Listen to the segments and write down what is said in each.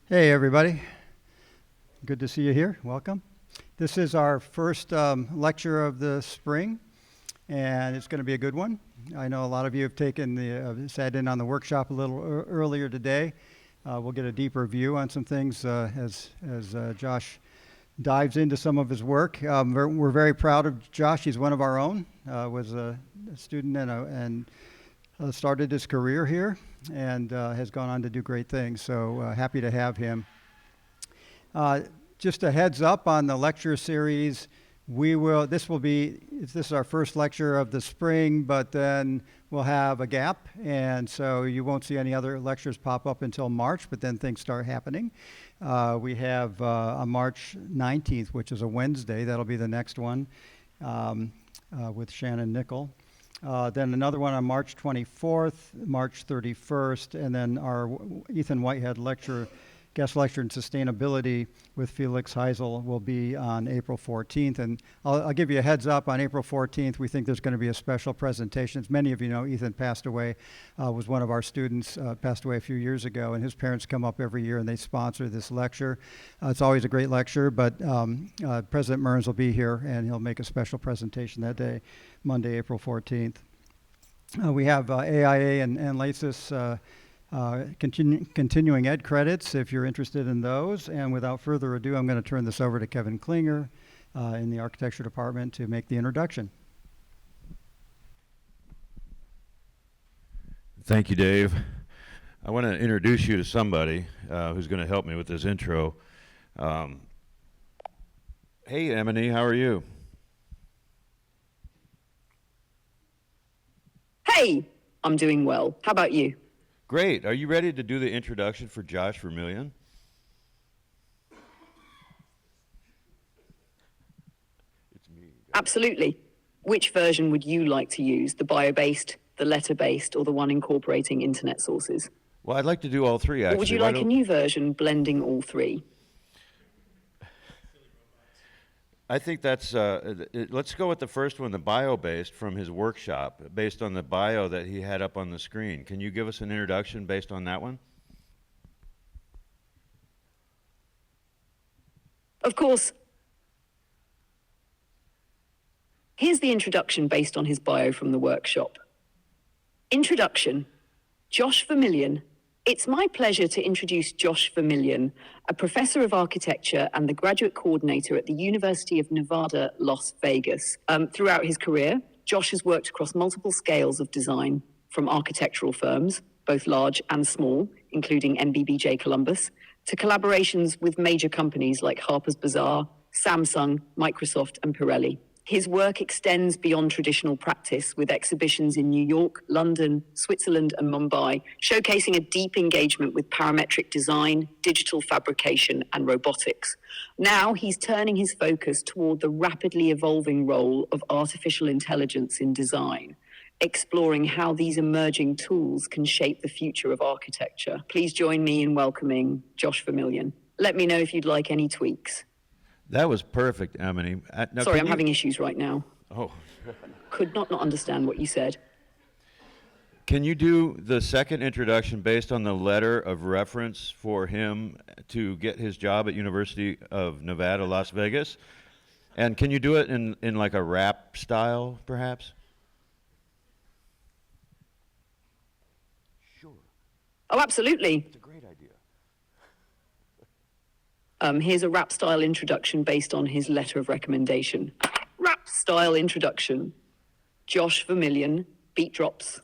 Hey, everybody. Good to see you here. Welcome. This is our first lecture of the spring, and it's going to be a good one. I know a lot of you have sat in on the workshop a little earlier today. We'll get a deeper view on some things as Josh dives into some of his work. We're very proud of Josh. He's one of our own. Was a student and started his career here and has gone on to do great things. So happy to have him. Just a heads up on the lecture series. This is our first lecture of the spring, but then we'll have a gap, and so you won't see any other lectures pop up until March, but then things start happening. We have on March 19th, which is a Wednesday. That'll be the next one with Shannon Nickel. Then another one on March 24th, March 31st, and then our Ethan Whitehead guest lecture in sustainability with Felix Heisel will be on April 14th. And I'll give you a heads up, on April 14th, we think there's going to be a special presentation. As many of you know, Ethan passed away, was one of our students, passed away a few years ago, and his parents come up every year and they sponsor this lecture. It's always a great lecture, but President Mearns will be here and he'll make a special presentation that day, Monday, April 14th. We have AIA and LACIS continuing ed credits if you're interested in those. And without further ado, I'm going to turn this over to Kevin Klinger in the architecture department to make the introduction. Thank you, Dave. I want to introduce you to somebody who's going to help me with this intro. Hey, Emily, how are you? Hey, I'm doing well. How about you? Great. Are you ready to do the introduction for Josh Vermillion? It's me. Absolutely. Which version would you like to use? The bio-based, the letter-based, or the one incorporating internet sources? Well, I'd like to do all three, actually. Or would you like a new version blending all three? I think that's, let's go with the first one, the bio-based from his workshop, based on the bio that he had up on the screen. Can you give us an introduction based on that one? Of course. Here's the introduction based on his bio from the workshop. Introduction. Josh Vermillion. It's my pleasure to introduce Josh Vermillion, a professor of architecture and the graduate coordinator at the University of Nevada, Las Vegas. Throughout his career, Josh has worked across multiple scales of design, from architectural firms, both large and small, including MBBJ Columbus, to collaborations with major companies like Harper's Bazaar, Samsung, Microsoft, and Pirelli. His work extends beyond traditional practice, with exhibitions in New York, London, Switzerland, and Mumbai, showcasing a deep engagement with parametric design, digital fabrication, and robotics. Now he's turning his focus toward the rapidly evolving role of artificial intelligence in design, exploring how these emerging tools can shape the future of architecture. Please join me in welcoming Josh Vermillion. Let me know if you'd like any tweaks. That was perfect, Emily. Sorry, I'm having issues right now. Oh. Could not understand what you said. Can you do the second introduction based on the letter of reference for him to get his job at University of Nevada, Las Vegas? And can you do it in like a rap style, perhaps? Sure. Oh, absolutely. It's a great idea. Here's a rap-style introduction based on his letter of recommendation. Rap-style introduction. Josh Vermillion, beat drops.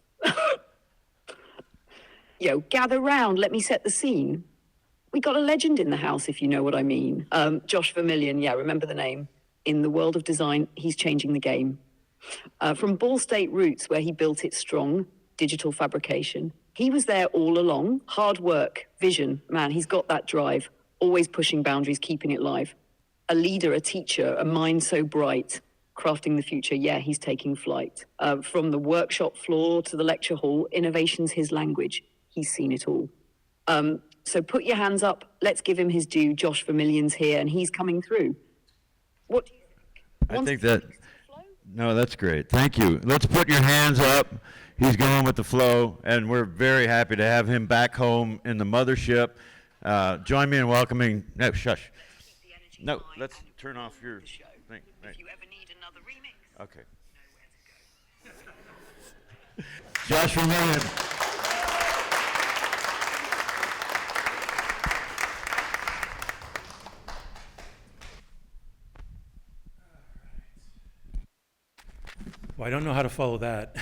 Yo, gather round, let me set the scene. We got a legend in the house, if you know what I mean. Josh Vermillion, yeah, remember the name. In the world of design, he's changing the game. From Ball State roots, where he built it strong, digital fabrication. He was there all along. Hard work, vision, man, he's got that drive. Always pushing boundaries, keeping it live. A leader, a teacher, a mind so bright, crafting the future, yeah, he's taking flight. From the workshop floor to the lecture hall, innovation's his language. He's seen it all. So put your hands up, let's give him his due. Josh Vermillion's here and he's coming through. What do you think? I think that, no, that's great. Thank you. Let's put your hands up. He's going with the flow, and we're very happy to have him back home in the mothership. Join me in welcoming, no, shush. No, let's turn off your thing. Right. If you ever need another remix, Okay. know where to go. Josh Vermillion. Well, I don't know how to follow that.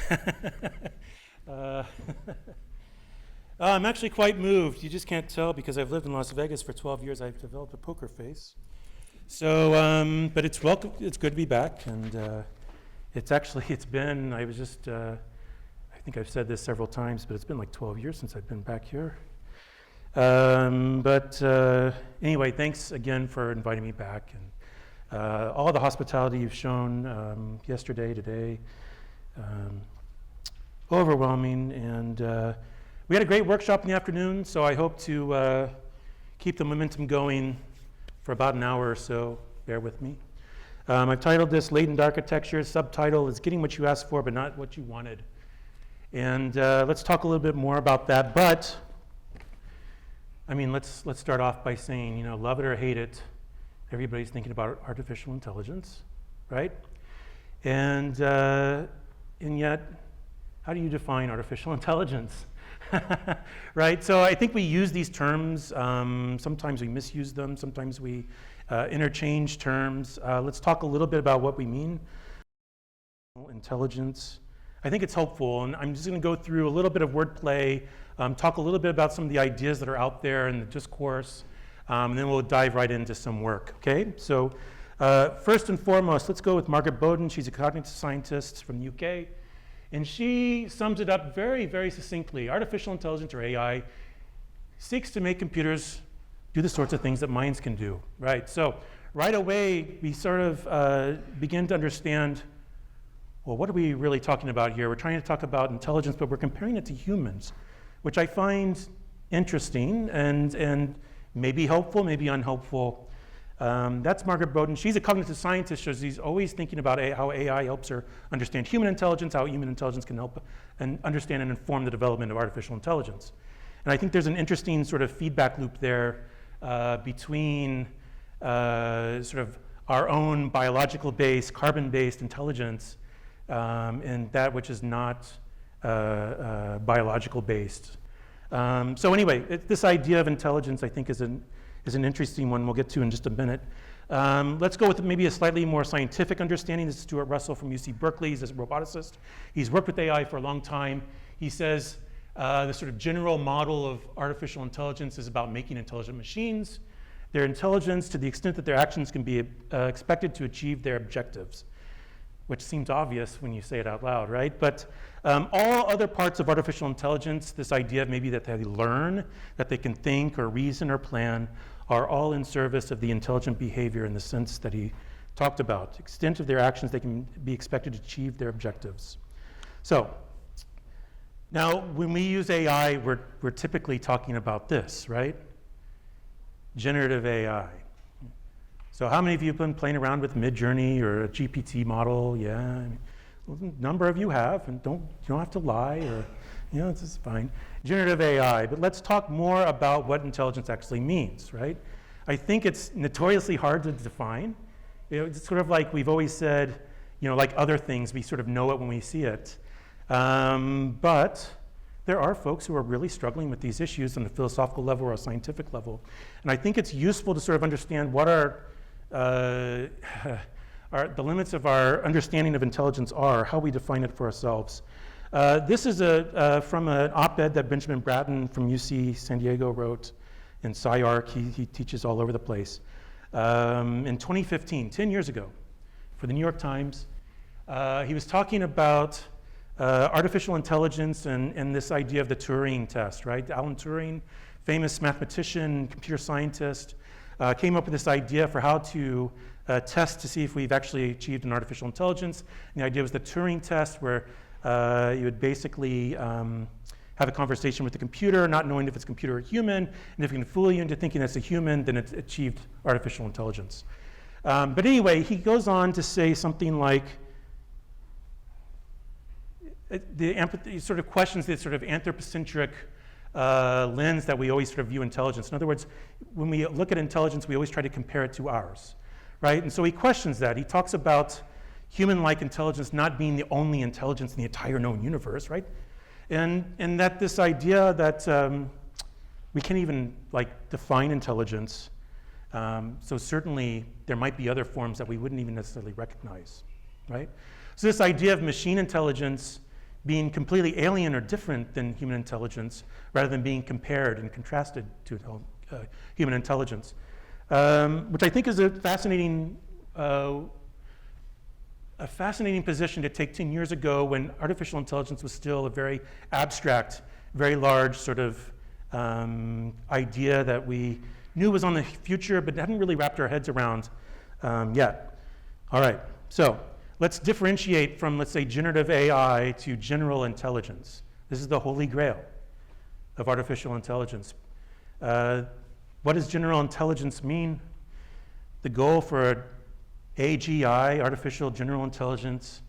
I'm actually quite moved. You just can't tell because I've lived in Las Vegas for 12 years. I've developed a poker face. So, but it's welcome. It's good to be back, and it's been. I was just. I think I've said this several times, but it's been like 12 years since I've been back here. Anyway, thanks again for inviting me back, and all the hospitality you've shown yesterday, today, overwhelming, and we had a great workshop in the afternoon, so I hope to keep the momentum going for about an hour or so. Bear with me. I've titled this Latent Architecture. Subtitle is Getting What You Asked For But Not What You Wanted. And let's talk a little bit more about that, but I mean, let's start off by saying, love it or hate it, everybody's thinking about artificial intelligence, right? And yet, how do you define artificial intelligence? Right? So I think we use these terms. Sometimes we misuse them. Sometimes we interchange terms. Let's talk a little bit about what we mean. Intelligence. I think it's helpful, and I'm just going to go through a little bit of wordplay, talk a little bit about some of the ideas that are out there in the discourse, and then we'll dive right into some work, okay? So first and foremost, let's go with Margaret Bowden. She's a cognitive scientist from the UK, and she sums it up very, very succinctly. Artificial intelligence, or AI, seeks to make computers do the sorts of things that minds can do, right? So right away, we sort of begin to understand, well, what are we really talking about here? We're trying to talk about intelligence, but we're comparing it to humans, which I find interesting and maybe helpful, maybe unhelpful. That's Margaret Bowden. She's a cognitive scientist, so she's always thinking about how AI helps her understand human intelligence, how human intelligence can help and understand and inform the development of artificial intelligence. And I think there's an interesting sort of feedback loop there between sort of our own biological-based, carbon-based intelligence and that which is not biological based. So anyway, this idea of intelligence, I think, is an interesting one we'll get to in just a minute. Let's go with maybe a slightly more scientific understanding. This is Stuart Russell from UC Berkeley. He's a roboticist. He's worked with AI for a long time. He says the sort of general model of artificial intelligence is about making intelligent machines. Their intelligence, to the extent that their actions can be expected to achieve their objectives, which seems obvious when you say it out loud, right? But all other parts of artificial intelligence, this idea of maybe that they learn, that they can think or reason or plan, are all in service of the intelligent behavior in the sense that he talked about. Extent of their actions, they can be expected to achieve their objectives. So now when we use AI, we're typically talking about this, right? Generative AI. So how many of you have been playing around with Midjourney or a GPT model? Yeah, a number of you have, and you don't have to lie, or this is fine. Generative AI, but let's talk more about what intelligence actually means, right? I think it's notoriously hard to define. It's sort of like we've always said, like other things, we sort of know it when we see it. But there are folks who are really struggling with these issues on a philosophical level or a scientific level. And I think it's useful to sort of understand what the limits of our understanding of intelligence are, how we define it for ourselves. This is from an op-ed that Benjamin Bratton from UC San Diego wrote in SciArc. He teaches all over the place. In 2015, 10 years ago, for the New York Times, he was talking about artificial intelligence and this idea of the Turing test, right? Alan Turing, famous mathematician, computer scientist, came up with this idea for how to test to see if we've actually achieved an artificial intelligence. And the idea was the Turing test, where you would basically have a conversation with the computer, not knowing if it's a computer or human, and if it can fool you into thinking it's a human, then it's achieved artificial intelligence. But anyway, he goes on to say something like, the sort of questions the sort of anthropocentric lens that we always sort of view intelligence. In other words, when we look at intelligence, we always try to compare it to ours, right? And so he questions that. He talks about human-like intelligence not being the only intelligence in the entire known universe, right? And that this idea that we can't even like define intelligence. So certainly there might be other forms that we wouldn't even necessarily recognize, right? So this idea of machine intelligence being completely alien or different than human intelligence, rather than being compared and contrasted to human intelligence, which I think is a fascinating position to take 10 years ago when artificial intelligence was still a very abstract, very large sort of idea that we knew was on the future, but hadn't really wrapped our heads around yet. All right, so let's differentiate from, let's say, generative AI to general intelligence. This is the holy grail of artificial intelligence. What does general intelligence mean? The goal for AGI, artificial general intelligence,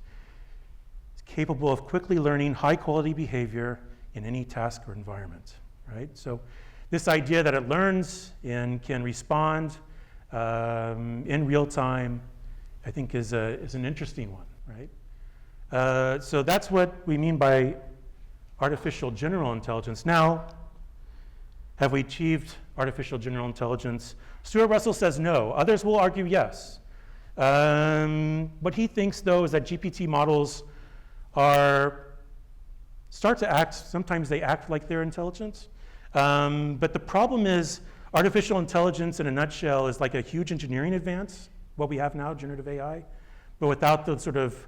is capable of quickly learning high-quality behavior in any task or environment, right? So this idea that it learns and can respond in real time, I think is an interesting one, right? So that's what we mean by artificial general intelligence. Now, have we achieved artificial general intelligence? Stuart Russell says no. Others will argue yes. What he thinks, though, is that GPT models start to act, sometimes they act like they're intelligent. But the problem is artificial intelligence in a nutshell is like a huge engineering advance, what we have now, generative AI, but without the sort of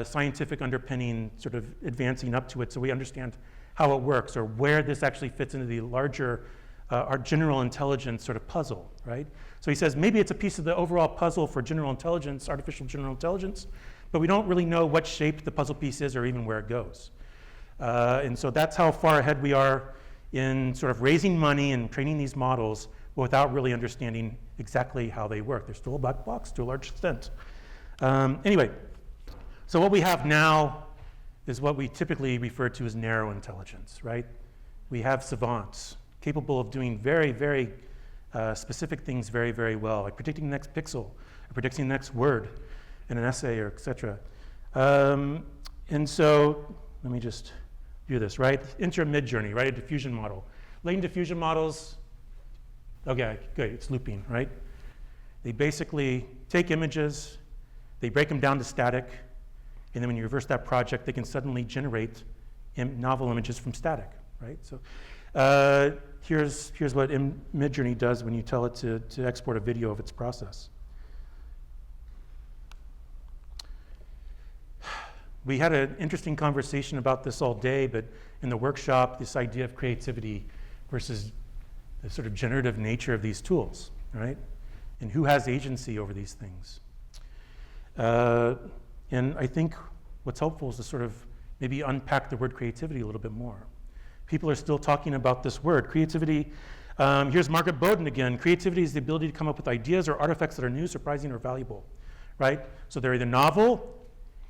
scientific underpinning sort of advancing up to it so we understand how it works or where this actually fits into the larger our general intelligence sort of puzzle, right? So he says maybe it's a piece of the overall puzzle for general intelligence, artificial general intelligence, but we don't really know what shape the puzzle piece is or even where it goes. And so that's how far ahead we are in sort of raising money and training these models without really understanding exactly how they work. They're still a black box to a large extent. Anyway, so what we have now is what we typically refer to as narrow intelligence, right? We have savants capable of doing very, very specific things very, very well, like predicting the next pixel, or predicting the next word in an essay, or et cetera. And so, let me just do this, right? Enter a mid-journey, right? A diffusion model. Latent diffusion models, okay, good, it's looping, right? They basically take images, they break them down to static, and then when you reverse that project, they can suddenly generate novel images from static, right? So here's what Midjourney does when you tell it to export a video of its process. We had an interesting conversation about this all day, but in the workshop, this idea of creativity versus the sort of generative nature of these tools, right? And who has agency over these things. And I think what's helpful is to sort of maybe unpack the word creativity a little bit more. People are still talking about this word. Creativity, here's Margaret Bowden again. Creativity is the ability to come up with ideas or artifacts that are new, surprising, or valuable, right? So they're either novel,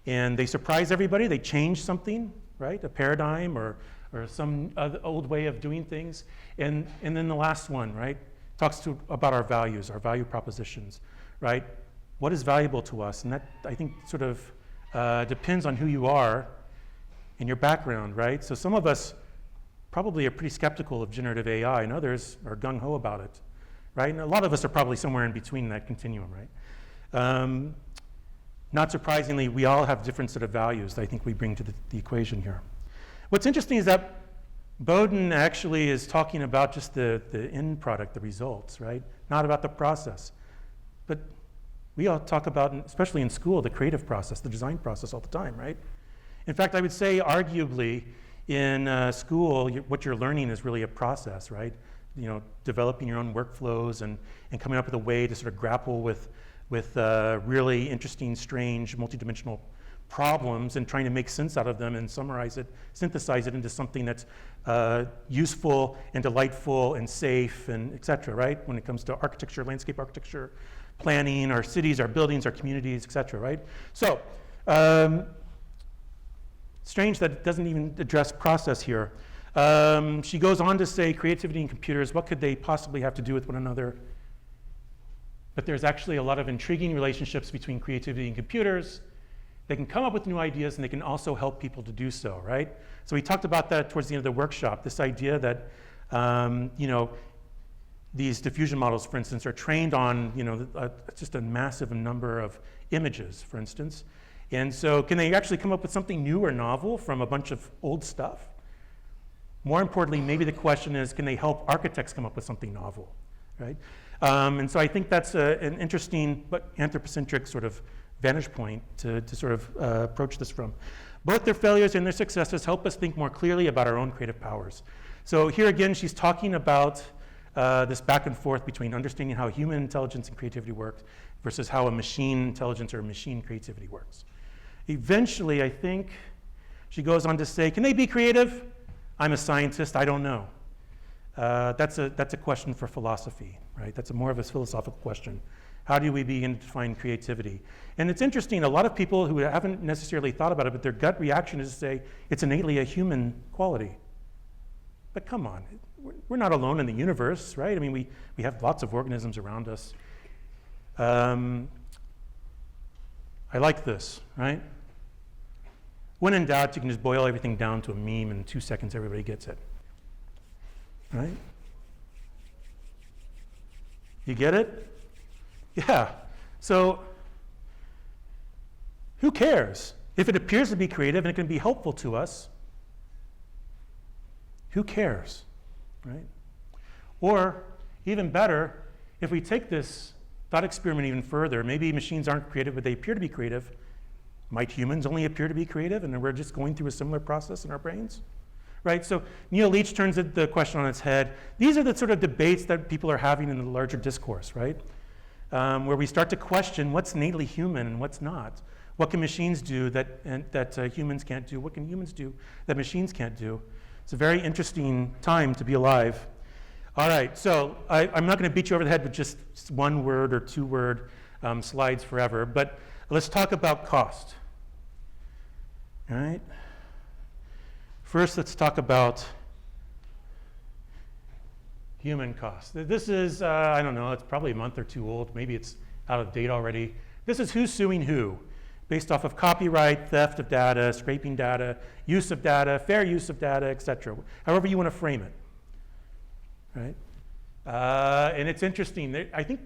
and they surprise everybody, they change something, right? A paradigm or some other old way of doing things. And then the last one, right? Talks about our values, our value propositions, right? What is valuable to us? And that, I think, sort of depends on who you are and your background, right? So some of us probably are pretty skeptical of generative AI, and others are gung-ho about it, right? And a lot of us are probably somewhere in between that continuum, right? Not surprisingly, we all have different sort of values that I think we bring to the equation here. What's interesting is that Bowden actually is talking about just the end product, the results, right? Not about the process. But we all talk about, especially in school, the creative process, the design process all the time, right? In fact, I would say arguably in school, what you're learning is really a process, right? You know, developing your own workflows and coming up with a way to sort of grapple with really interesting, strange, multidimensional problems and trying to make sense out of them and summarize it, synthesize it into something that's useful and delightful and safe and et cetera, right? When it comes to architecture, landscape architecture, planning, our cities, our buildings, our communities, et cetera, right? So, strange that it doesn't even address process here. She goes on to say, creativity and computers, what could they possibly have to do with one another? But there's actually a lot of intriguing relationships between creativity and computers. They can come up with new ideas, and they can also help people to do so, right? So we talked about that towards the end of the workshop, this idea that, these diffusion models, for instance, are trained on, just a massive number of images, for instance. And so can they actually come up with something new or novel from a bunch of old stuff? More importantly, maybe the question is, can they help architects come up with something novel, right? And so I think that's an interesting but anthropocentric sort of vantage point to sort of approach this from. Both their failures and their successes help us think more clearly about our own creative powers. So here again, she's talking about this back and forth between understanding how human intelligence and creativity works versus how a machine intelligence or machine creativity works. Eventually, I think she goes on to say, can they be creative? I'm a scientist, I don't know. That's a question for philosophy, right? That's more of a philosophical question. How do we begin to define creativity? And it's interesting, a lot of people who haven't necessarily thought about it, but their gut reaction is to say it's innately a human quality. But come on, we're not alone in the universe, right? I mean, we have lots of organisms around us. I like this, right? When in doubt, you can just boil everything down to a meme, and in 2 seconds, everybody gets it, right? You get it? Yeah. So who cares? If it appears to be creative and it can be helpful to us, who cares, right? Or even better, if we take this thought experiment even further, maybe machines aren't creative, but they appear to be creative. Might humans only appear to be creative, and we're just going through a similar process in our brains? Right, so Neil Leach turns the question on its head. These are the sort of debates that people are having in the larger discourse, right? Where we start to question what's innately human and what's not. What can machines do that humans can't do? What can humans do that machines can't do? It's a very interesting time to be alive. All right, so I'm not going to beat you over the head with just one word or two word slides forever, but let's talk about cost. All right. First, let's talk about human cost. This is, I don't know, it's probably a month or two old. Maybe it's out of date already. This is who's suing who, based off of copyright, theft of data, scraping data, use of data, fair use of data, etc. However you want to frame it, right? And it's interesting. I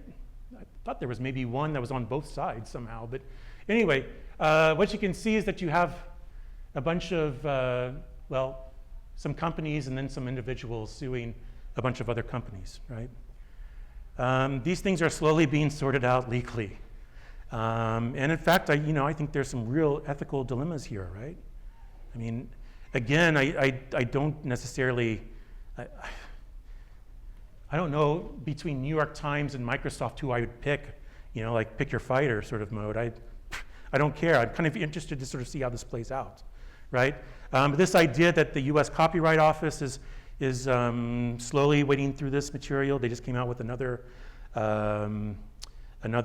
thought there was maybe one that was on both sides somehow. But anyway, what you can see is that you have a bunch of some companies and then some individuals suing a bunch of other companies, right? These things are slowly being sorted out legally. And in fact, I think there's some real ethical dilemmas here, right? I mean, again, I don't necessarily, I don't know between New York Times and Microsoft who I would pick, like pick your fighter sort of mode. I don't care. I'm kind of interested to sort of see how this plays out, right? This idea that the U.S. Copyright Office is slowly wading through this material. They just came out with another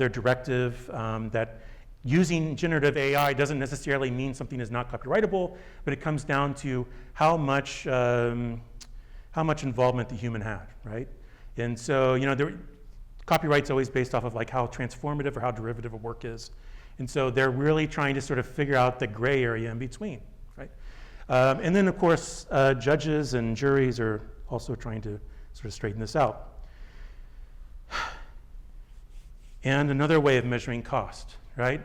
directive that using generative AI doesn't necessarily mean something is not copyrightable, but it comes down to how much involvement the human had, right? And so, copyright's always based off of like how transformative or how derivative a work is. And so they're really trying to sort of figure out the gray area in between, right? And then, of course, judges and juries are also trying to sort of straighten this out. And another way of measuring cost, right?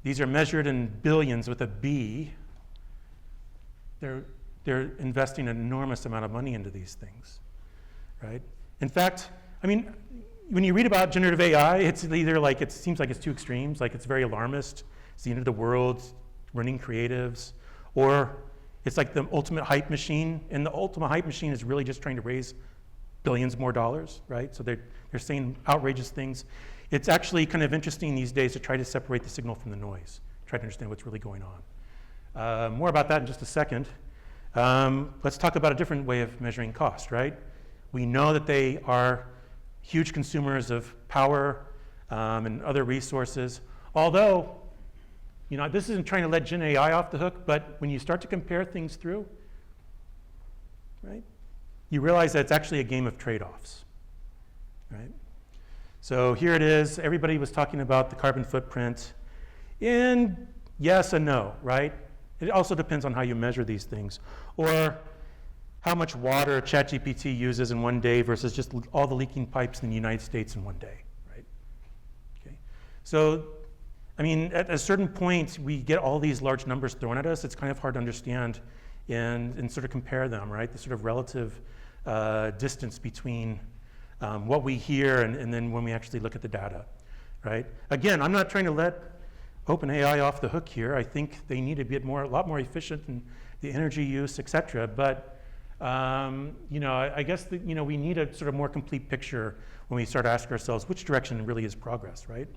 These are measured in billions with a B. They're investing an enormous amount of money into these things, right? In fact, I mean, when you read about generative AI, it's either like, it seems like it's two extremes, like it's very alarmist, it's the end of the world, running creatives, or it's like the ultimate hype machine, and the ultimate hype machine is really just trying to raise billions more dollars, right? So they're saying outrageous things. It's actually kind of interesting these days to try to separate the signal from the noise, try to understand what's really going on. More about that in just a second. Let's talk about a different way of measuring cost, right? We know that they are huge consumers of power and other resources. Although, this isn't trying to let Gen AI off the hook, but when you start to compare things through, right? You realize that it's actually a game of trade-offs, right? So here it is. Everybody was talking about the carbon footprint. And yes and no, right? It also depends on how you measure these things. Or how much water ChatGPT uses in one day versus just all the leaking pipes in the United States in one day, right? Okay. So, I mean, at a certain point, we get all these large numbers thrown at us. It's kind of hard to understand and sort of compare them, right? The sort of relative distance between what we hear and then when we actually look at the data, right? Again, I'm not trying to let OpenAI off the hook here. I think they need to be a lot more efficient in the energy use, et cetera. But you know, I guess that, you know, we need a sort of more complete picture when we start asking ourselves which direction really is progress, right?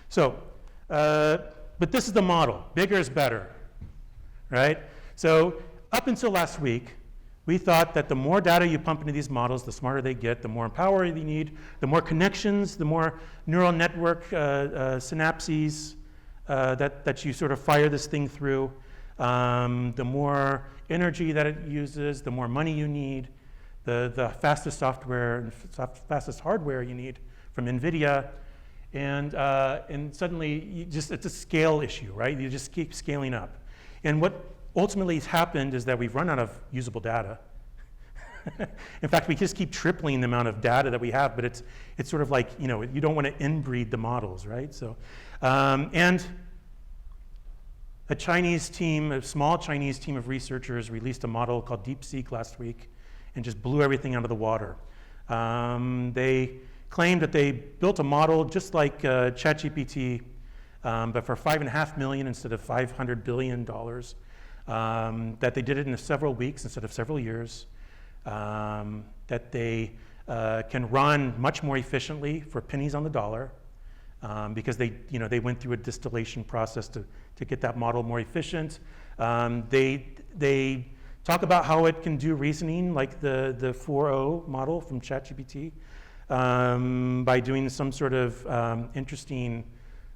So, but this is the model. Bigger is better, right? So up until last week, we thought that the more data you pump into these models, the smarter they get, the more power they need, the more connections, the more neural network synapses that you sort of fire this thing through, the more energy that it uses, the more money you need, the fastest software and fastest hardware you need from NVIDIA, and suddenly it's a scale issue, right? You just keep scaling up. And what ultimately has happened is that we've run out of usable data. In fact, we just keep tripling the amount of data that we have, but it's sort of like, you know, you don't want to inbreed the models, right? So, and a Chinese team, a small Chinese team of researchers released a model called DeepSeek last week and just blew everything out of the water. They claimed that they built a model just like ChatGPT, but for $5.5 million instead of $500 billion, that they did it in several weeks instead of several years, that they can run much more efficiently for pennies on the dollar, because they went through a distillation process to get that model more efficient. They talk about how it can do reasoning like the 4.0 model from ChatGPT by doing some sort of interesting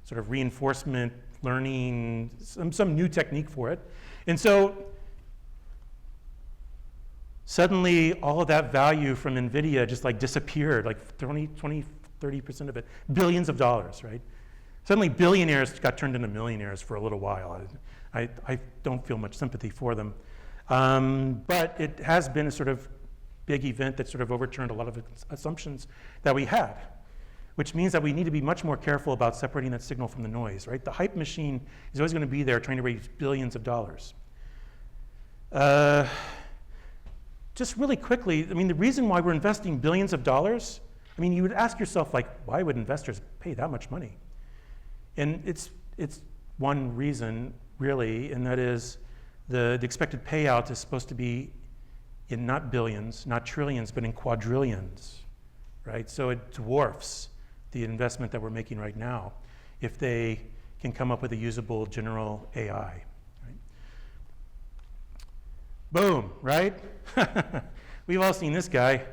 sort of reinforcement learning, some new technique for it. And so suddenly all of that value from NVIDIA just like disappeared, like 30% of it, billions of dollars, right? Suddenly billionaires got turned into millionaires for a little while. I don't feel much sympathy for them. But it has been a sort of big event that sort of overturned a lot of assumptions that we had, which means that we need to be much more careful about separating that signal from the noise, right? The hype machine is always going to be there trying to raise billions of dollars. Just really quickly, I mean, the reason why we're investing billions of dollars, I mean, you would ask yourself, like, why would investors pay that much money? And it's one reason, really, and that is the expected payout is supposed to be in not billions, not trillions, but in quadrillions, right? So it dwarfs the investment that we're making right now if they can come up with a usable general AI, right? Boom, right? We've all seen this guy.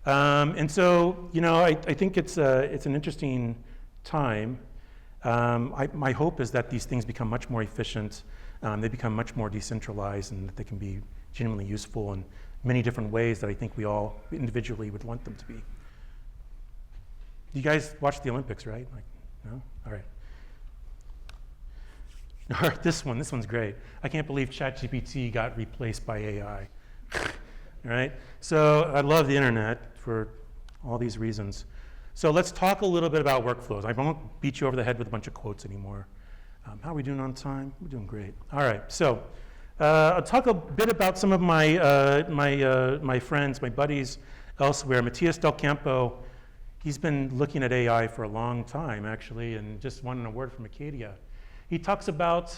And so, you know, I think it's an interesting time. My hope is that these things become much more efficient, they become much more decentralized, and that they can be genuinely useful in many different ways that I think we all individually would want them to be. You guys watch the Olympics, right? Like, no? All right. All right, this one's great. I can't believe ChatGPT got replaced by AI. All right? So I love the internet for all these reasons. So let's talk a little bit about workflows. I won't beat you over the head with a bunch of quotes anymore. How are we doing on time? We're doing great. All right, so I'll talk a bit about some of my friends, my buddies elsewhere. Matthias Del Campo, he's been looking at AI for a long time, actually, and just won an award from Acadia. He talks about,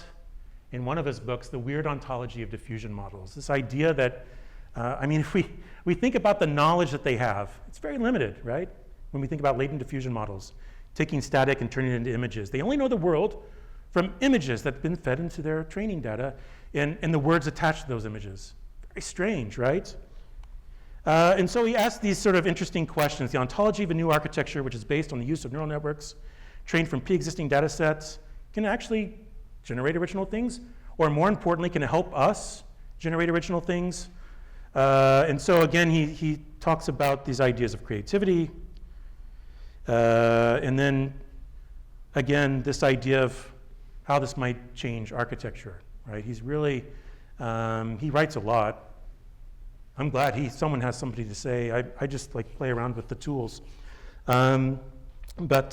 in one of his books, the weird ontology of diffusion models. This idea that, I mean, if we think about the knowledge that they have, it's very limited, right? When we think about latent diffusion models, taking static and turning it into images. They only know the world from images that have been fed into their training data and the words attached to those images. Very strange, right? And so he asked these sort of interesting questions. The ontology of a new architecture, which is based on the use of neural networks trained from pre-existing data sets, can it actually generate original things? Or more importantly, can it help us generate original things? And so again, he talks about these ideas of creativity, and then again, this idea of how this might change architecture, right? He's really, he writes a lot. I'm glad someone has somebody to say. I just like play around with the tools. But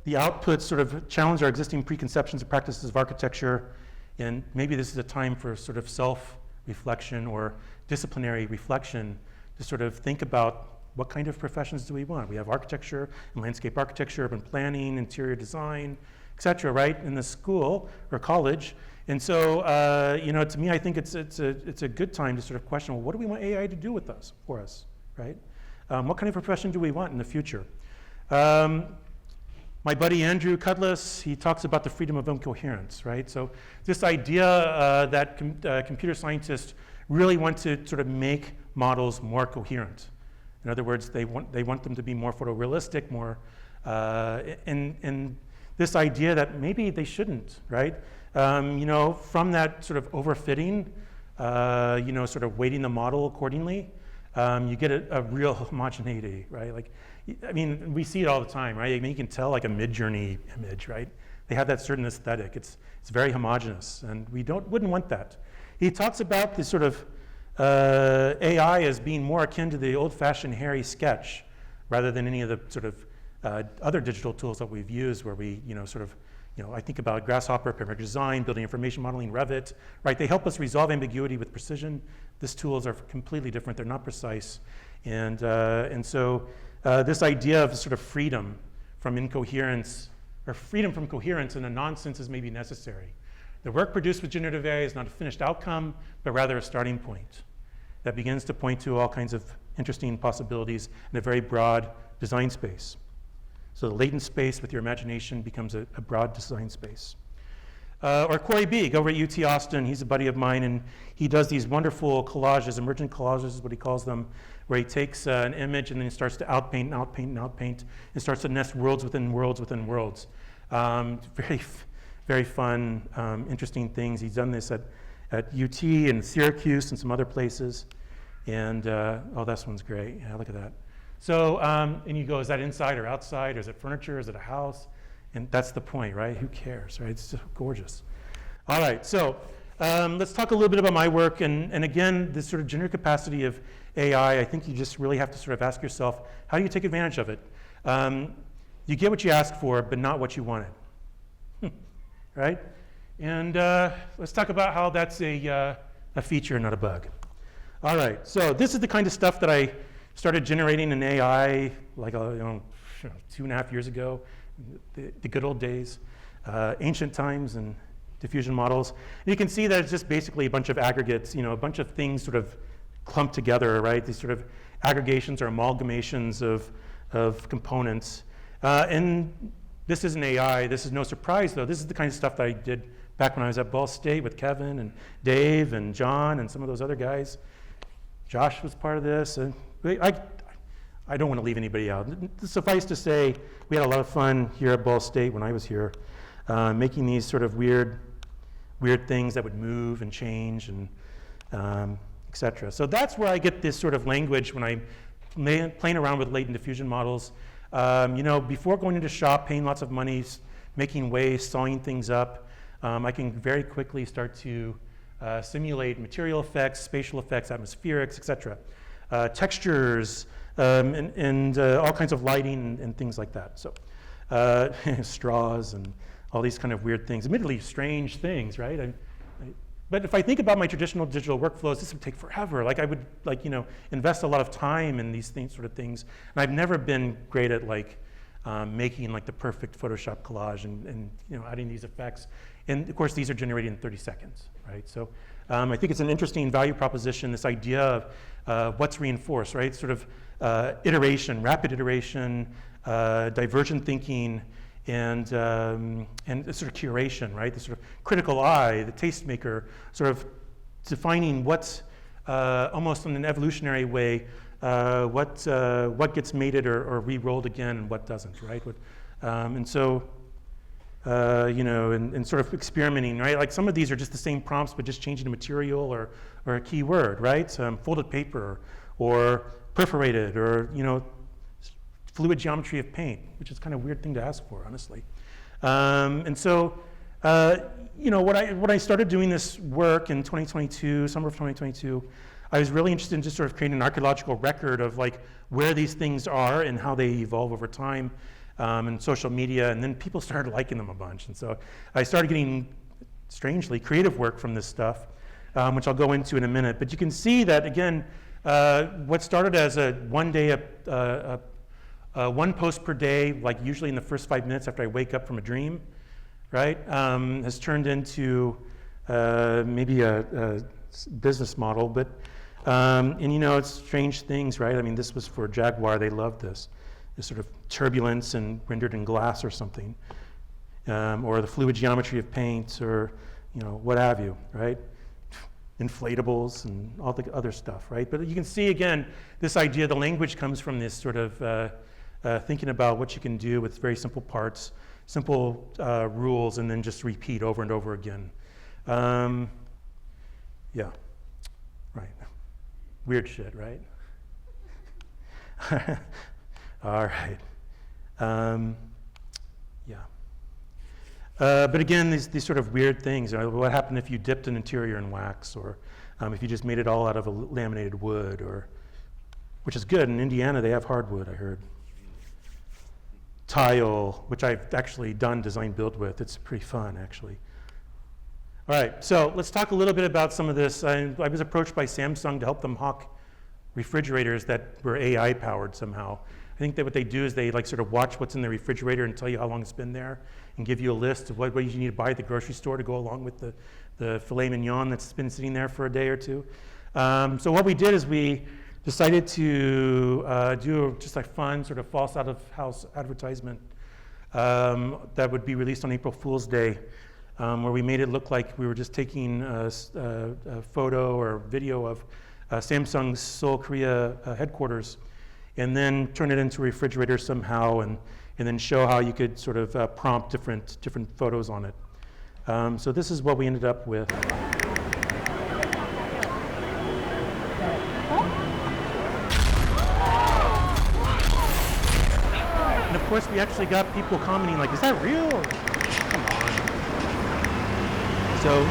the outputs sort of challenge our existing preconceptions and practices of architecture, and maybe this is a time for sort of self-reflection or disciplinary reflection to sort of think about what kind of professions do we want. We have architecture and landscape architecture, urban planning, interior design, et cetera, right, in the school or college. And so, to me, I think it's a good time to sort of question, well, what do we want AI to do with us, for us, right? What kind of profession do we want in the future? My buddy Andrew Cudless, he talks about the freedom of incoherence, right? So this idea that computer scientists really want to sort of make models more coherent. In other words, they want them to be more photorealistic, more, and this idea that maybe they shouldn't, right? From that sort of overfitting, sort of weighting the model accordingly, you get a real homogeneity, right? Like, I mean, we see it all the time, right? I mean, you can tell like a Mid-Journey image, right? They have that certain aesthetic. It's very homogeneous, and we wouldn't want that. He talks about this sort of AI as being more akin to the old-fashioned hairy sketch, rather than any of the sort of other digital tools that we've used, where we, I think about Grasshopper, parametric design, building information modeling, Revit, right? They help us resolve ambiguity with precision. These tools are completely different. They're not precise. And so this idea of sort of freedom from incoherence, or freedom from coherence in a nonsense is maybe necessary. The work produced with generative AI is not a finished outcome, but rather a starting point that begins to point to all kinds of interesting possibilities in a very broad design space. So the latent space with your imagination becomes a broad design space. Or Corey Beeg over at UT Austin, he's a buddy of mine, and he does these wonderful collages, emergent collages is what he calls them, where he takes an image and then he starts to outpaint and outpaint and outpaint, and starts to nest worlds within worlds within worlds. Very fun, interesting things. He's done this at UT and Syracuse and some other places. And, oh, this one's great. Yeah, look at that. So, and you go, is that inside or outside? Or is it furniture? Is it a house? And that's the point, right? Who cares, right? It's just gorgeous. All right, so let's talk a little bit about my work. And again, this sort of generative capacity of AI, I think you just really have to sort of ask yourself, how do you take advantage of it? You get what you ask for, but not what you wanted, right? And let's talk about how that's a feature, not a bug. All right, so this is the kind of stuff that I started generating in AI like 2.5 years ago, the good old days, ancient times and diffusion models. And you can see that it's just basically a bunch of aggregates, a bunch of things sort of clumped together, right? These sort of aggregations or amalgamations of components. And this isn't AI. This is no surprise, though. This is the kind of stuff that I did back when I was at Ball State with Kevin and Dave and John and some of those other guys. Josh was part of this. And I don't want to leave anybody out. Suffice to say, we had a lot of fun here at Ball State when I was here, making these sort of weird things that would move and change and et cetera. So that's where I get this sort of language when I'm playing around with latent diffusion models. Before going into shop, paying lots of money, making waste, sawing things up, I can very quickly start to simulate material effects, spatial effects, atmospherics, et cetera. Textures, and all kinds of lighting and things like that. So straws and all these kind of weird things, admittedly strange things, right? But if I think about my traditional digital workflows, this would take forever. Like I would invest a lot of time in these sort of things. And I've never been great at making like the perfect Photoshop collage and adding these effects. And of course, these are generated in 30 seconds, right? So I think it's an interesting value proposition, this idea of what's reinforced, right? Sort of iteration, rapid iteration, divergent thinking, and sort of curation, right? The sort of critical eye, the tastemaker, sort of defining what's almost in an evolutionary way, what gets mated or re-rolled again and what doesn't, right? And so and sort of experimenting, right? Like some of these are just the same prompts, but just changing a material or a keyword, right? Folded paper, or perforated, or fluid geometry of paint, which is kind of a weird thing to ask for, honestly. And so, when I started doing this work in 2022, summer of 2022, I was really interested in just sort of creating an archaeological record of like where these things are and how they evolve over time, and social media, and then people started liking them a bunch. And so I started getting, strangely, creative work from this stuff, which I'll go into in a minute. But you can see that, again, what started as a one post per day, like usually in the first 5 minutes after I wake up from a dream, right, has turned into maybe a business model. But, it's strange things, right? I mean, this was for Jaguar. They loved this sort of turbulence and rendered in glass or something, or the fluid geometry of paint, or, what have you, right? Inflatables and all the other stuff, right? But you can see, again, this idea, the language comes from this sort of thinking about what you can do with very simple parts, simple rules, and then just repeat over and over again. Yeah, right. Weird shit, right? All right. Yeah. But again, these sort of weird things. What happened if you dipped an interior in wax, or if you just made it all out of a laminated wood, which is good. In Indiana, they have hardwood, I heard. Tile, which I've actually done design build with. It's pretty fun, actually. All right, so let's talk a little bit about some of this. I was approached by Samsung to help them hawk refrigerators that were AI powered somehow. I think that what they do is they like sort of watch what's in the refrigerator and tell you how long it's been there, and give you a list of what you need to buy at the grocery store to go along with the filet mignon that's been sitting there for a day or two. So what we did is we decided to do just a fun sort of false out of house advertisement that would be released on April Fool's Day, where we made it look like we were just taking a photo or video of Samsung's Seoul, Korea headquarters, and then turn it into a refrigerator somehow, and then show how you could sort of prompt different photos on it. So this is what we ended up with. And of course, we actually got people commenting like, "Is that real? Come on." So.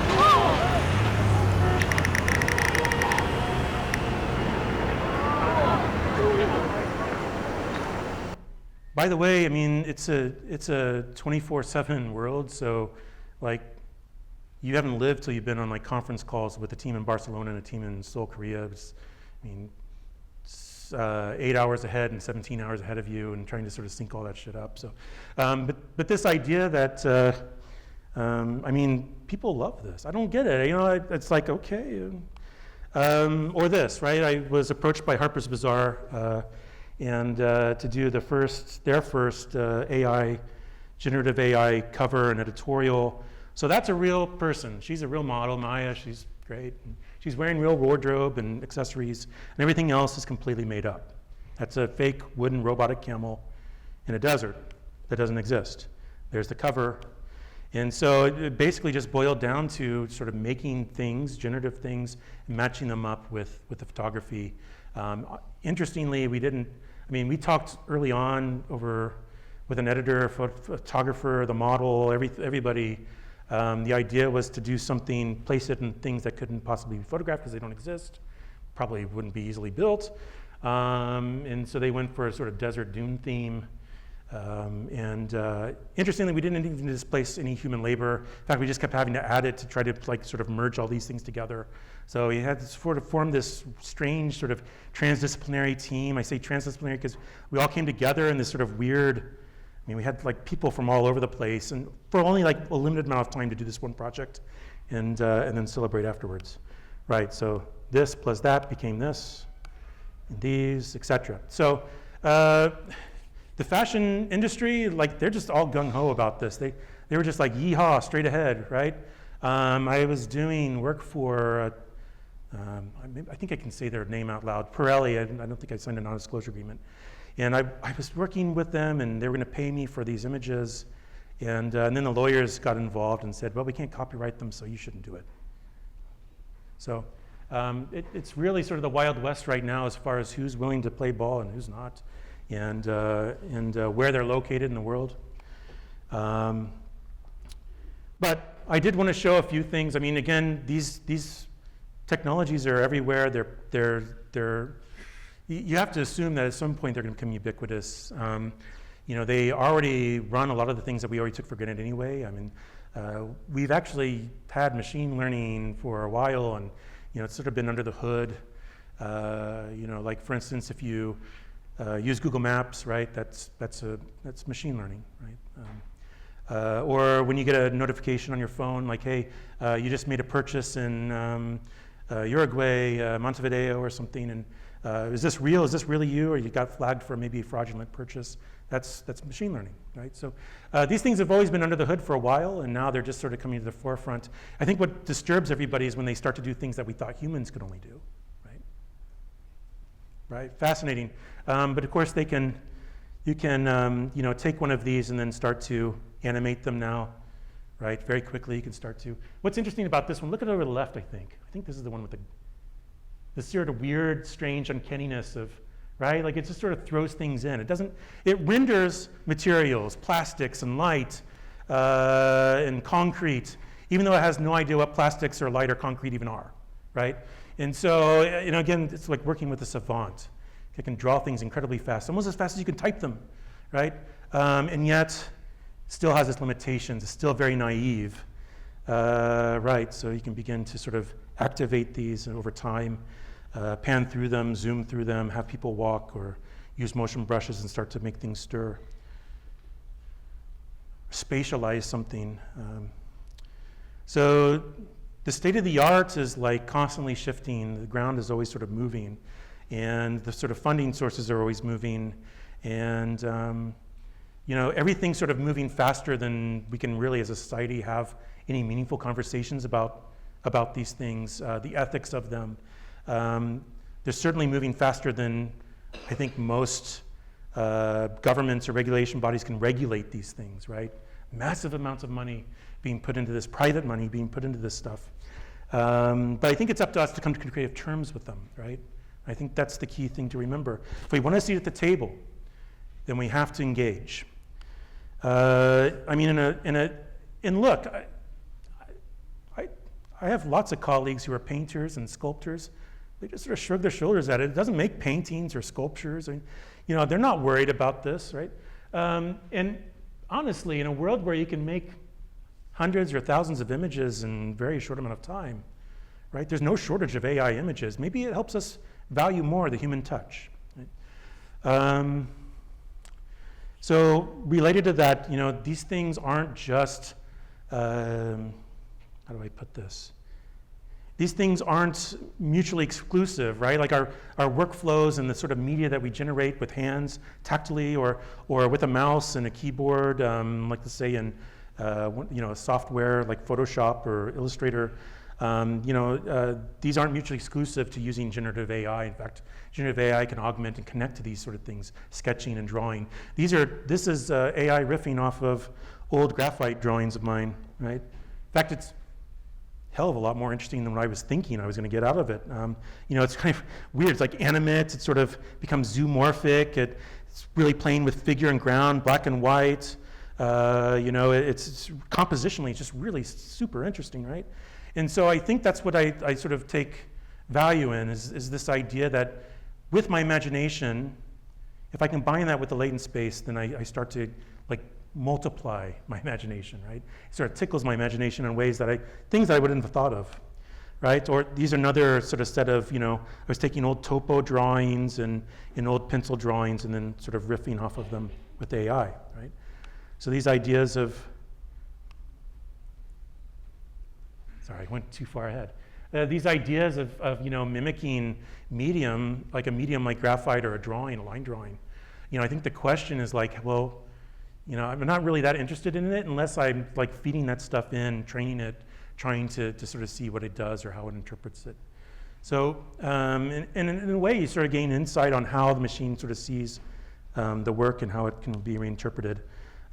By the way, I mean, it's a 24/7 world, so like you haven't lived till you've been on like conference calls with a team in Barcelona and a team in Seoul, Korea. It's 8 hours ahead and 17 hours ahead of you, and trying to sort of sync all that shit up. So, but this idea that, I mean, people love this. I don't get it. It's like, okay. Or this, right? I was approached by Harper's Bazaar and to do their first generative AI cover and editorial. So that's a real person. She's a real model, Maya. She's great. She's wearing real wardrobe and accessories, and everything else is completely made up. That's a fake wooden robotic camel in a desert that doesn't exist. There's the cover. And so it basically just boiled down to sort of making things, generative things, and matching them up with the photography. Interestingly, we talked early on with an editor, photographer, the model, everybody. The idea was to do something, place it in things that couldn't possibly be photographed because they don't exist, probably wouldn't be easily built. And so they went for a sort of desert dune theme. Interestingly, we didn't even displace any human labor. In fact, we just kept having to add it to try to like sort of merge all these things together. So we had to sort of form this strange sort of transdisciplinary team. I say transdisciplinary because we all came together in this sort of weird, we had like people from all over the place, and for only like a limited amount of time to do this one project, and then celebrate afterwards. Right, so this plus that became this, and these, etc. So the fashion industry, like they're just all gung-ho about this. They were just like, yeehaw, straight ahead, right? I was doing work for, I think I can say their name out loud, Pirelli. I don't think I signed a non-disclosure agreement. And I was working with them, and they were gonna pay me for these images. And then the lawyers got involved and said, well, we can't copyright them, so you shouldn't do it. So it's really sort of the Wild West right now as far as who's willing to play ball and who's not, and where they're located in the world. But I did want to show a few things. I mean, again, these technologies are everywhere. You have to assume that at some point they're going to become ubiquitous. They already run a lot of the things that we already took for granted anyway. I mean, we've actually had machine learning for a while, and it's sort of been under the hood. Like for instance, if you use Google Maps, right? That's machine learning, right? Or when you get a notification on your phone, like, hey, you just made a purchase in Uruguay, Montevideo, or something, and is this real? Is this really you? Or you got flagged for maybe a fraudulent purchase? That's machine learning, right? So these things have always been under the hood for a while, and now they're just sort of coming to the forefront. I think what disturbs everybody is when they start to do things that we thought humans could only do, right? Right, fascinating. But of course, you can take one of these and then start to animate them now, right? Very quickly, you can start to. What's interesting about this one? Look at it over the left. I think this is the one with the sort of weird, strange uncanniness of. Right? Like it just sort of throws things in. It renders materials, plastics and light and concrete, even though it has no idea what plastics or light or concrete even are, right? And so, again, it's like working with a savant. It can draw things incredibly fast, almost as fast as you can type them, right? And yet, still has its limitations. It's still very naive, right? So you can begin to sort of activate these over time. Pan through them, zoom through them, have people walk, or use motion brushes and start to make things stir. Spatialize something. So the state of the art is like constantly shifting. The ground is always sort of moving, and the sort of funding sources are always moving, and everything's sort of moving faster than we can really, as a society, have any meaningful conversations about these things, the ethics of them. They're certainly moving faster than I think most governments or regulation bodies can regulate these things, right? Massive amounts of money being put into this, private money being put into this stuff. But I think it's up to us to come to creative terms with them, right? I think that's the key thing to remember. If we want a seat at the table, then we have to engage. And look, I have lots of colleagues who are painters and sculptors. They just sort of shrug their shoulders at it. It doesn't make paintings or sculptures. They're not worried about this, right? And honestly, in a world where you can make hundreds or thousands of images in a very short amount of time, right? There's no shortage of AI images. Maybe it helps us value more the human touch. Right? So related to that, these things aren't just, how do I put this? These things aren't mutually exclusive, right? Like our workflows and the sort of media that we generate with hands, tactily, or with a mouse and a keyboard, like let's say in a software like Photoshop or Illustrator. These aren't mutually exclusive to using generative AI. In fact, generative AI can augment and connect to these sort of things, sketching and drawing. This is AI riffing off of old graphite drawings of mine, right? In fact, it's hell of a lot more interesting than what I was thinking I was going to get out of it. It's kind of weird. It's like animate. It sort of becomes zoomorphic. It's really playing with figure and ground, black and white. It's compositionally, it's just really super interesting, right? And so I think that's what I sort of take value in is this idea that with my imagination, if I combine that with the latent space, then I start to multiply my imagination, right? It sort of tickles my imagination in ways things that I wouldn't have thought of, right? Or these are another sort of set of, I was taking old topo drawings and old pencil drawings and then sort of riffing off of them with AI, right? So these ideas of, sorry, I went too far ahead. These ideas of mimicking medium, like a medium like graphite or a line drawing. I think the question is I'm not really that interested in it unless I'm feeding that stuff in, training it, trying to sort of see what it does or how it interprets it. So in a way, you sort of gain insight on how the machine sort of sees the work and how it can be reinterpreted.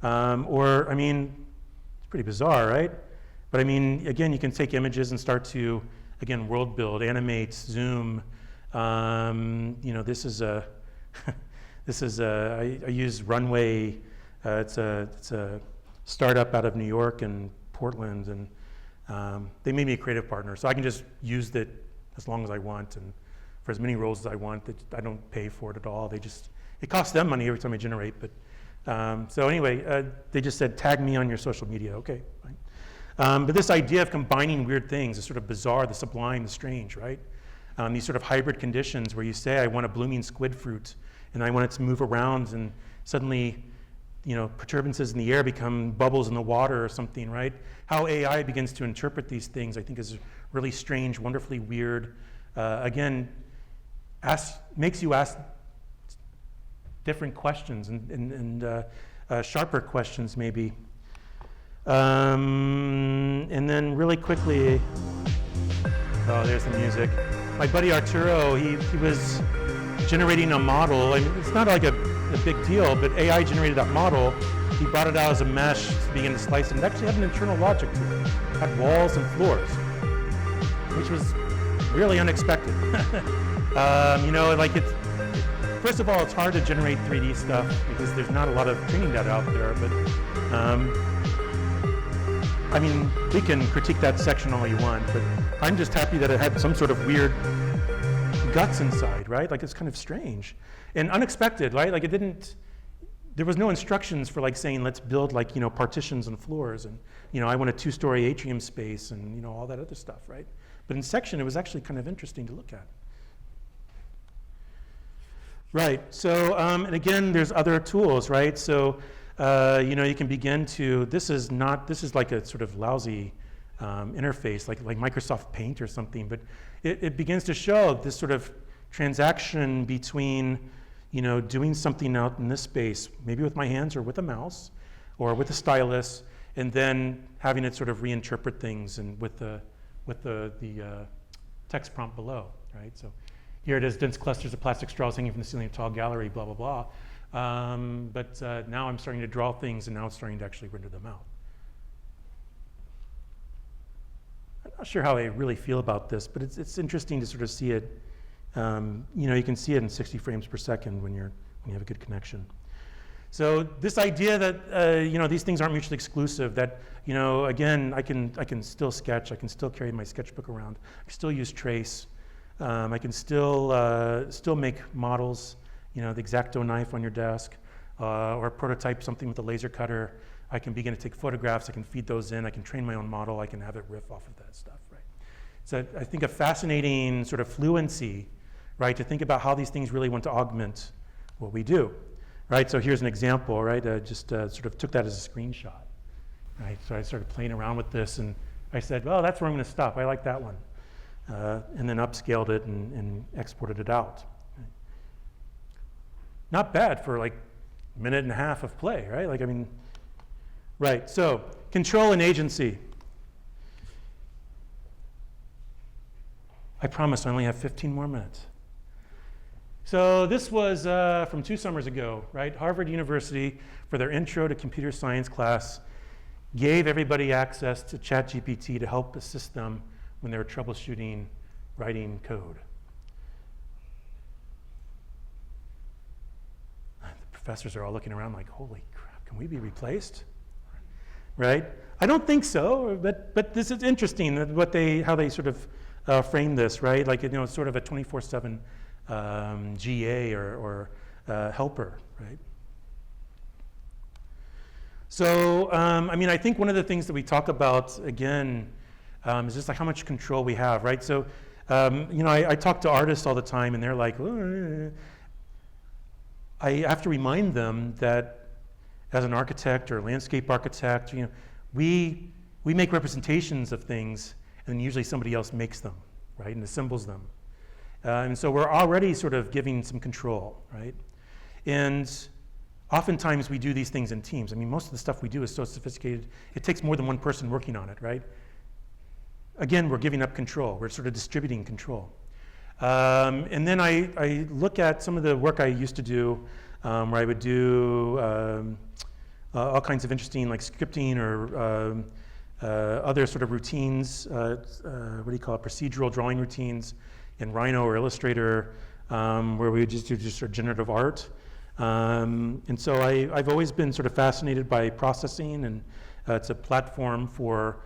Or, I mean, it's pretty bizarre, right? But I mean, again, you can take images and start to, again, world build, animate, zoom. This is a, I use Runway. It's a startup out of New York and Portland, and they made me a creative partner, so I can just use it as long as I want and for as many roles as I want. That I don't pay for it at all. It costs them money every time I generate. But so anyway, they just said tag me on your social media. Okay, fine. But this idea of combining weird things, the sort of bizarre, the sublime, the strange, right? These sort of hybrid conditions where you say I want a blooming squid fruit, and I want it to move around, and suddenly, perturbances in the air become bubbles in the water or something, right? How AI begins to interpret these things, I think, is really strange, wonderfully weird. Again, makes you ask different questions and sharper questions, maybe. And then really quickly, oh, there's the music. My buddy Arturo, he was generating a model. I mean, it's not like a big deal, but AI generated that model. He brought it out as a mesh, began to slice it. It actually had an internal logic to it. It had walls and floors, which was really unexpected. First of all, it's hard to generate 3D stuff because there's not a lot of training data out there, but we can critique that section all you want, but I'm just happy that it had some sort of weird guts inside, right? Like, it's kind of strange and unexpected, right? Like, there was no instructions for saying, let's build partitions and floors and, I want a 2-story atrium space and, all that other stuff, right? But in section, it was actually kind of interesting to look at. Right, so, and again, there's other tools, right? So, you can begin to, this is like a sort of lousy interface, like Microsoft Paint or something, but it begins to show this sort of transaction between, doing something out in this space, maybe with my hands or with a mouse or with a stylus, and then having it sort of reinterpret things and with the text prompt below, right? So here it is, dense clusters of plastic straws hanging from the ceiling of a tall gallery, blah, blah, blah. But now I'm starting to draw things, and now it's starting to actually render them out. I'm not sure how I really feel about this, but it's interesting to sort of see it. You can see it in 60 frames per second when you have a good connection. So this idea that these things aren't mutually exclusive. That again, I can still sketch. I can still carry my sketchbook around. I can still use trace. I can still make models. The X-Acto knife on your desk, or prototype something with a laser cutter. I can begin to take photographs. I can feed those in. I can train my own model. I can have it riff off of that stuff, right? So I think a fascinating sort of fluency, right, to think about how these things really want to augment what we do, right? So here's an example, right? I just sort of took that as a screenshot, right? So I started playing around with this, and I said, well, that's where I'm going to stop. I like that one. And then upscaled it and exported it out. Not bad for like a minute and a half of play, right? Right, so control and agency. I promise I only have 15 more minutes. So this was from 2 summers ago, right? Harvard University, for their Intro to Computer Science class, gave everybody access to ChatGPT to help assist them when they were troubleshooting writing code. Professors are all looking around like, holy crap, can we be replaced? Right? I don't think so, but this is interesting how they sort of frame this, right? Like, it's sort of a 24/7 GA or helper, right? So, I think one of the things that we talk about again is just like how much control we have, right? So, I talk to artists all the time, and they're like, I have to remind them that as an architect or landscape architect, we make representations of things, and then usually somebody else makes them, right, and assembles them. And so we're already sort of giving some control, right? And oftentimes we do these things in teams. Most of the stuff we do is so sophisticated, it takes more than one person working on it, right? Again, we're giving up control. We're sort of distributing control. And then I look at some of the work I used to do, where I would do all kinds of interesting like scripting or other sort of routines, what do you call it, procedural drawing routines in Rhino or Illustrator, where we would just do just sort of generative art. And so I've always been sort of fascinated by processing, and it's a platform for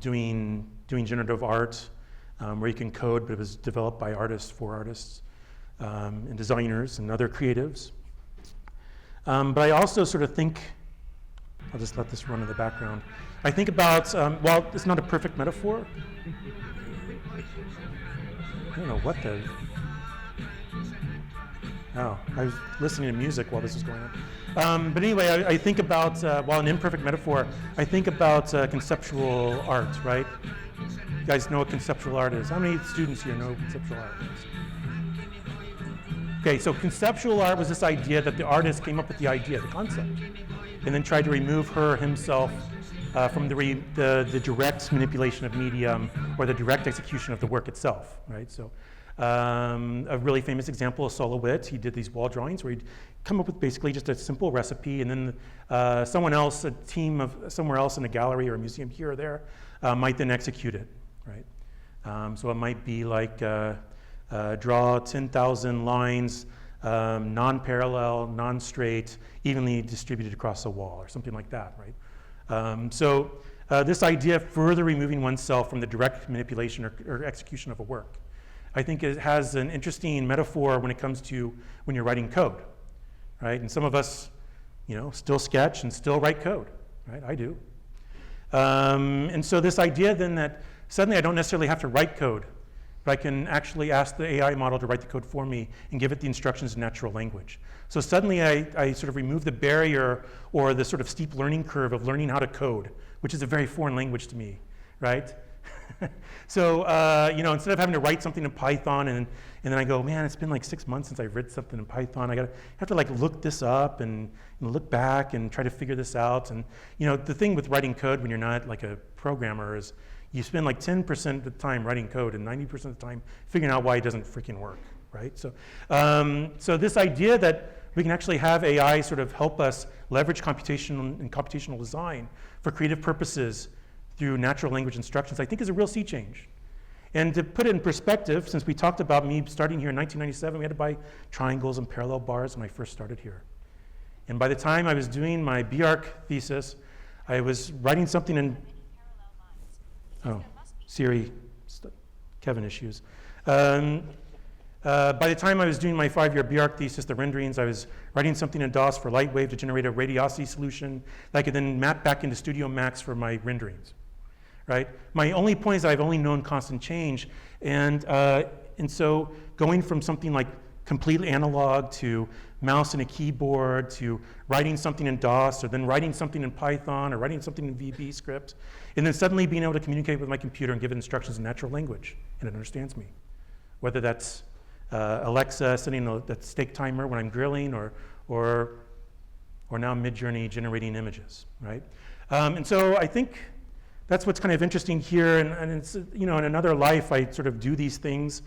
doing generative art, where you can code, but it was developed by artists for artists, and designers and other creatives. But I also sort of think, I'll just let this run in the background. I think about, well, it's not a perfect metaphor. I don't know what the, oh, I was listening to music while this was going on. But anyway, I think about, while an imperfect metaphor, I think about conceptual art, right? You guys know what conceptual art is. How many students here know what conceptual art is? Okay, so conceptual art was this idea that the artist came up with the idea, the concept, and then tried to remove her, himself, from the direct manipulation of medium or the direct execution of the work itself, right? So a really famous example is Solowit. He did these wall drawings where he'd come up with basically just a simple recipe, and then someone else, a team of somewhere else in a gallery or a museum here or there, might then execute it, right? So it might be like draw 10,000 lines, non-parallel, non-straight, evenly distributed across a wall, or something like that, right? So this idea of further removing oneself from the direct manipulation or execution of a work, I think it has an interesting metaphor when it comes to when you're writing code, right? And some of us, still sketch and still write code, right? I do. And so this idea then that suddenly I don't necessarily have to write code, but I can actually ask the AI model to write the code for me and give it the instructions in natural language. So suddenly I sort of remove the barrier or the sort of steep learning curve of learning how to code, which is a very foreign language to me, right? So, instead of having to write something in Python and then I go, man, it's been like 6 months since I've written something in Python. I have to like look this up and look back and try to figure this out. And, the thing with writing code when you're not like a programmer is you spend like 10% of the time writing code and 90% of the time figuring out why it doesn't freaking work, right? So, so this idea that we can actually have AI sort of help us leverage computation and computational design for creative purposes through natural language instructions, I think is a real sea change. And to put it in perspective, since we talked about me starting here in 1997, we had to buy triangles and parallel bars when I first started here. And by the time I was doing my BArch thesis, I was writing something in, oh, Siri, Kevin issues. By the time I was doing my 5-year BArch thesis, the renderings, I was writing something in DOS for Lightwave to generate a radiosity solution that I could then map back into Studio Max for my renderings, right? My only point is I've only known constant change, and so going from something like completely analog to mouse and a keyboard to writing something in DOS or then writing something in Python or writing something in VB script, and then suddenly being able to communicate with my computer and give it instructions in natural language, and it understands me. Whether that's Alexa setting a steak timer when I'm grilling, or now Midjourney generating images, right? And so I think that's what's kind of interesting here, and it's, in another life I sort of do these things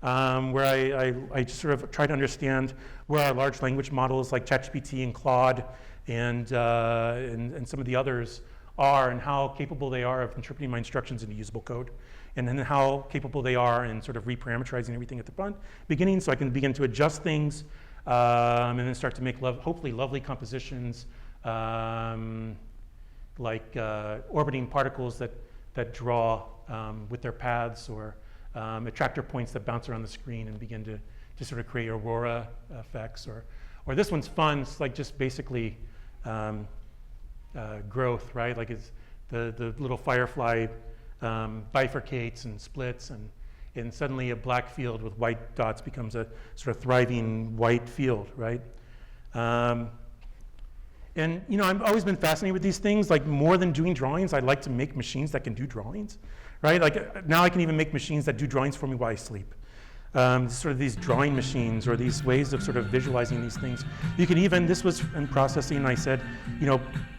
where I just sort of try to understand where our large language models like ChatGPT and Claude and some of the others are, and how capable they are of interpreting my instructions into usable code, and then how capable they are in sort of reparameterizing everything at the beginning, so I can begin to adjust things and then start to make hopefully lovely compositions like orbiting particles that draw with their paths, or attractor points that bounce around the screen and begin to sort of create aurora effects, or this one's fun. It's like just basically growth, right? Like it's the little firefly bifurcates and splits, and suddenly a black field with white dots becomes a sort of thriving white field, right? And I've always been fascinated with these things. Like more than doing drawings, I like to make machines that can do drawings, right? Like now I can even make machines that do drawings for me while I sleep. Sort of these drawing machines or these ways of sort of visualizing these things. You can even, this was in processing, I said,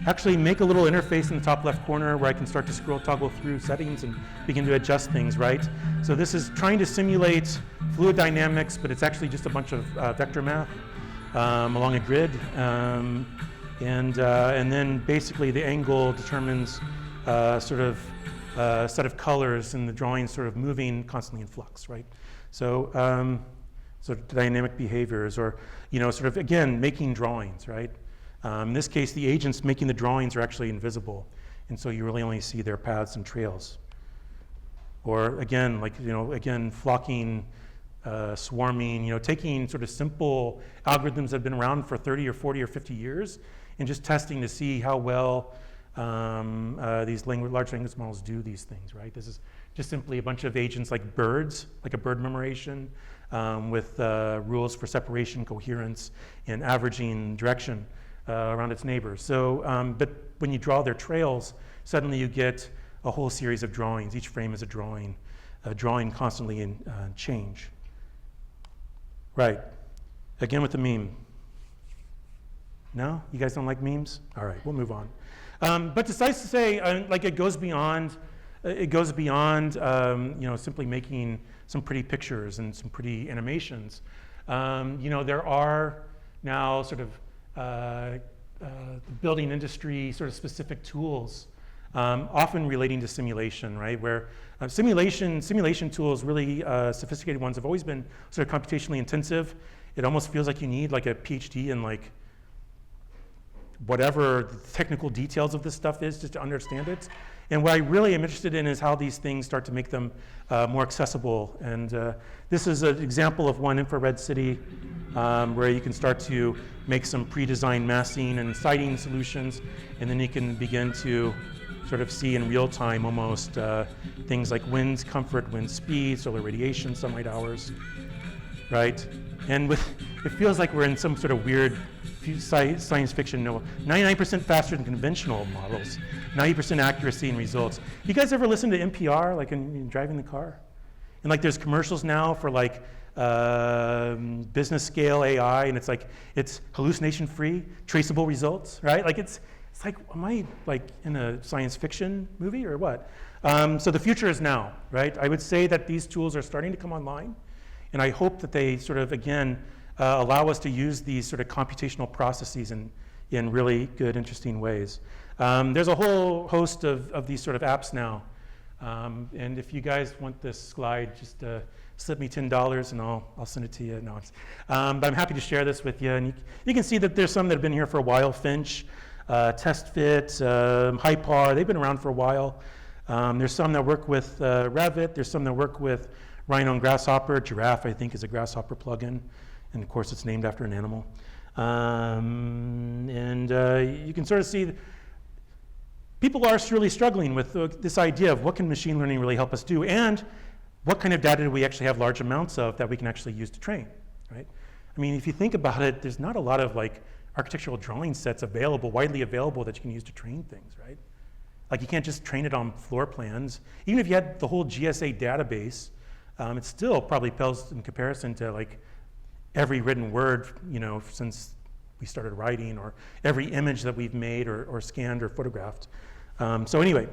actually make a little interface in the top left corner where I can start to toggle through settings and begin to adjust things, right? So this is trying to simulate fluid dynamics, but it's actually just a bunch of vector math along a grid. And then basically the angle determines sort of a set of colors, and the drawing sort of moving constantly in flux, right? So, sort of dynamic behaviors, or, you know, sort of, again, making drawings, right? In this case, the agents making the drawings are actually invisible, and so you really only see their paths and trails. Or again, like, you know, again, flocking, swarming, you know, taking sort of simple algorithms that have been around for 30 or 40 or 50 years and just testing to see how well these large language models do these things, right? This is just simply a bunch of agents like birds, like a bird memorization, with rules for separation, coherence, and averaging direction around its neighbors. So, but when you draw their trails, suddenly you get a whole series of drawings. Each frame is a drawing constantly in change. Right. Again with the meme. No? You guys don't like memes? All right, we'll move on. But suffice to say, like, it goes beyond, you know, simply making some pretty pictures and some pretty animations. You know, there are now sort of the building industry sort of specific tools, often relating to simulation, right? Where simulation tools, really sophisticated ones, have always been sort of computationally intensive. It almost feels like you need like a PhD in like whatever the technical details of this stuff is just to understand it. And what I really am interested in is how these things start to make them more accessible. And this is an example of one infrared city where you can start to make some pre-designed massing and sighting solutions, and then you can begin to sort of see in real time almost things like winds, comfort, wind speed, solar radiation, sunlight hours, right? And it feels like we're in some sort of weird science fiction novel. 99% faster than conventional models, 90% accuracy in results. You guys ever listen to NPR, like in driving the car? And like there's commercials now for like business scale AI, and it's like, it's hallucination free, traceable results, right? Like it's like, am I like in a science fiction movie or what? So the future is now, right? I would say that these tools are starting to come online, and I hope that they sort of, again, allow us to use these sort of computational processes in really good, interesting ways. There's a whole host of these sort of apps now. And if you guys want this slide, just slip me $10 and I'll send it to you. No, but I'm happy to share this with you. And you can see that there's some that have been here for a while. Finch, TestFit, Hypar, they've been around for a while. There's some that work with Revit. There's some that work with Rhino and Grasshopper. Giraffe, I think, is a Grasshopper plugin. And of course, it's named after an animal. You can sort of see people are really struggling with this idea of what can machine learning really help us do, and what kind of data do we actually have large amounts of that we can actually use to train, right? I mean, if you think about it, there's not a lot of like architectural drawing sets available, widely available, that you can use to train things, right? Like you can't just train it on floor plans. Even if you had the whole GSA database, it still probably pales in comparison to like every written word, you know, since we started writing, or every image that we've made or scanned or photographed. So anyway,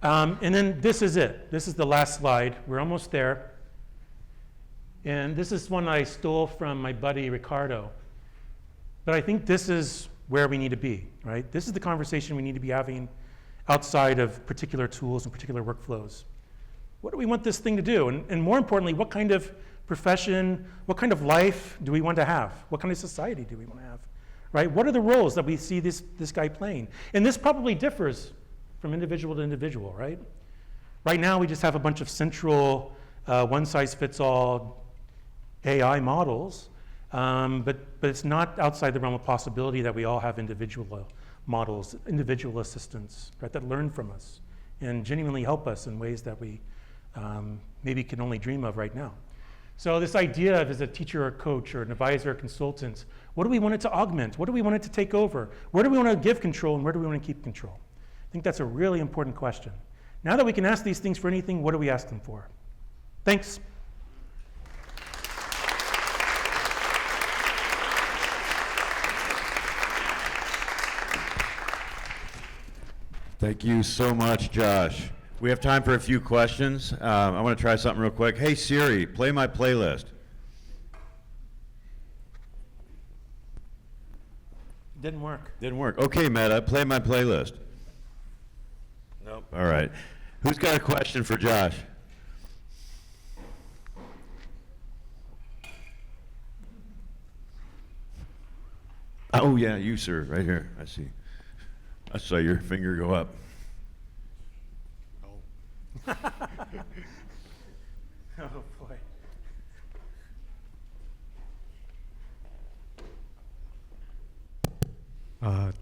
and then this is it. This is the last slide. We're almost there. And this is one I stole from my buddy Ricardo. But I think this is where we need to be, right? This is the conversation we need to be having outside of particular tools and particular workflows. What do we want this thing to do? And more importantly, what kind of profession, what kind of life do we want to have? What kind of society do we want to have, right? What are the roles that we see this guy playing? And this probably differs from individual to individual, right? Right now, we just have a bunch of central one-size-fits-all AI models, but it's not outside the realm of possibility that we all have individual models, individual assistants, right, that learn from us and genuinely help us in ways that we maybe can only dream of right now. So this idea of as a teacher or coach or an advisor or consultant, what do we want it to augment? What do we want it to take over? Where do we want to give control, and where do we want to keep control? I think that's a really important question. Now that we can ask these things for anything, what do we ask them for? Thanks. Thank you so much, Josh. We have time for a few questions. I want to try something real quick. Hey Siri, play my playlist. Didn't work. Didn't work. Okay, Matt, play my playlist. Nope. All right. Who's got a question for Josh? Oh, yeah, you, sir, right here. I see. I saw your finger go up. Oh, boy.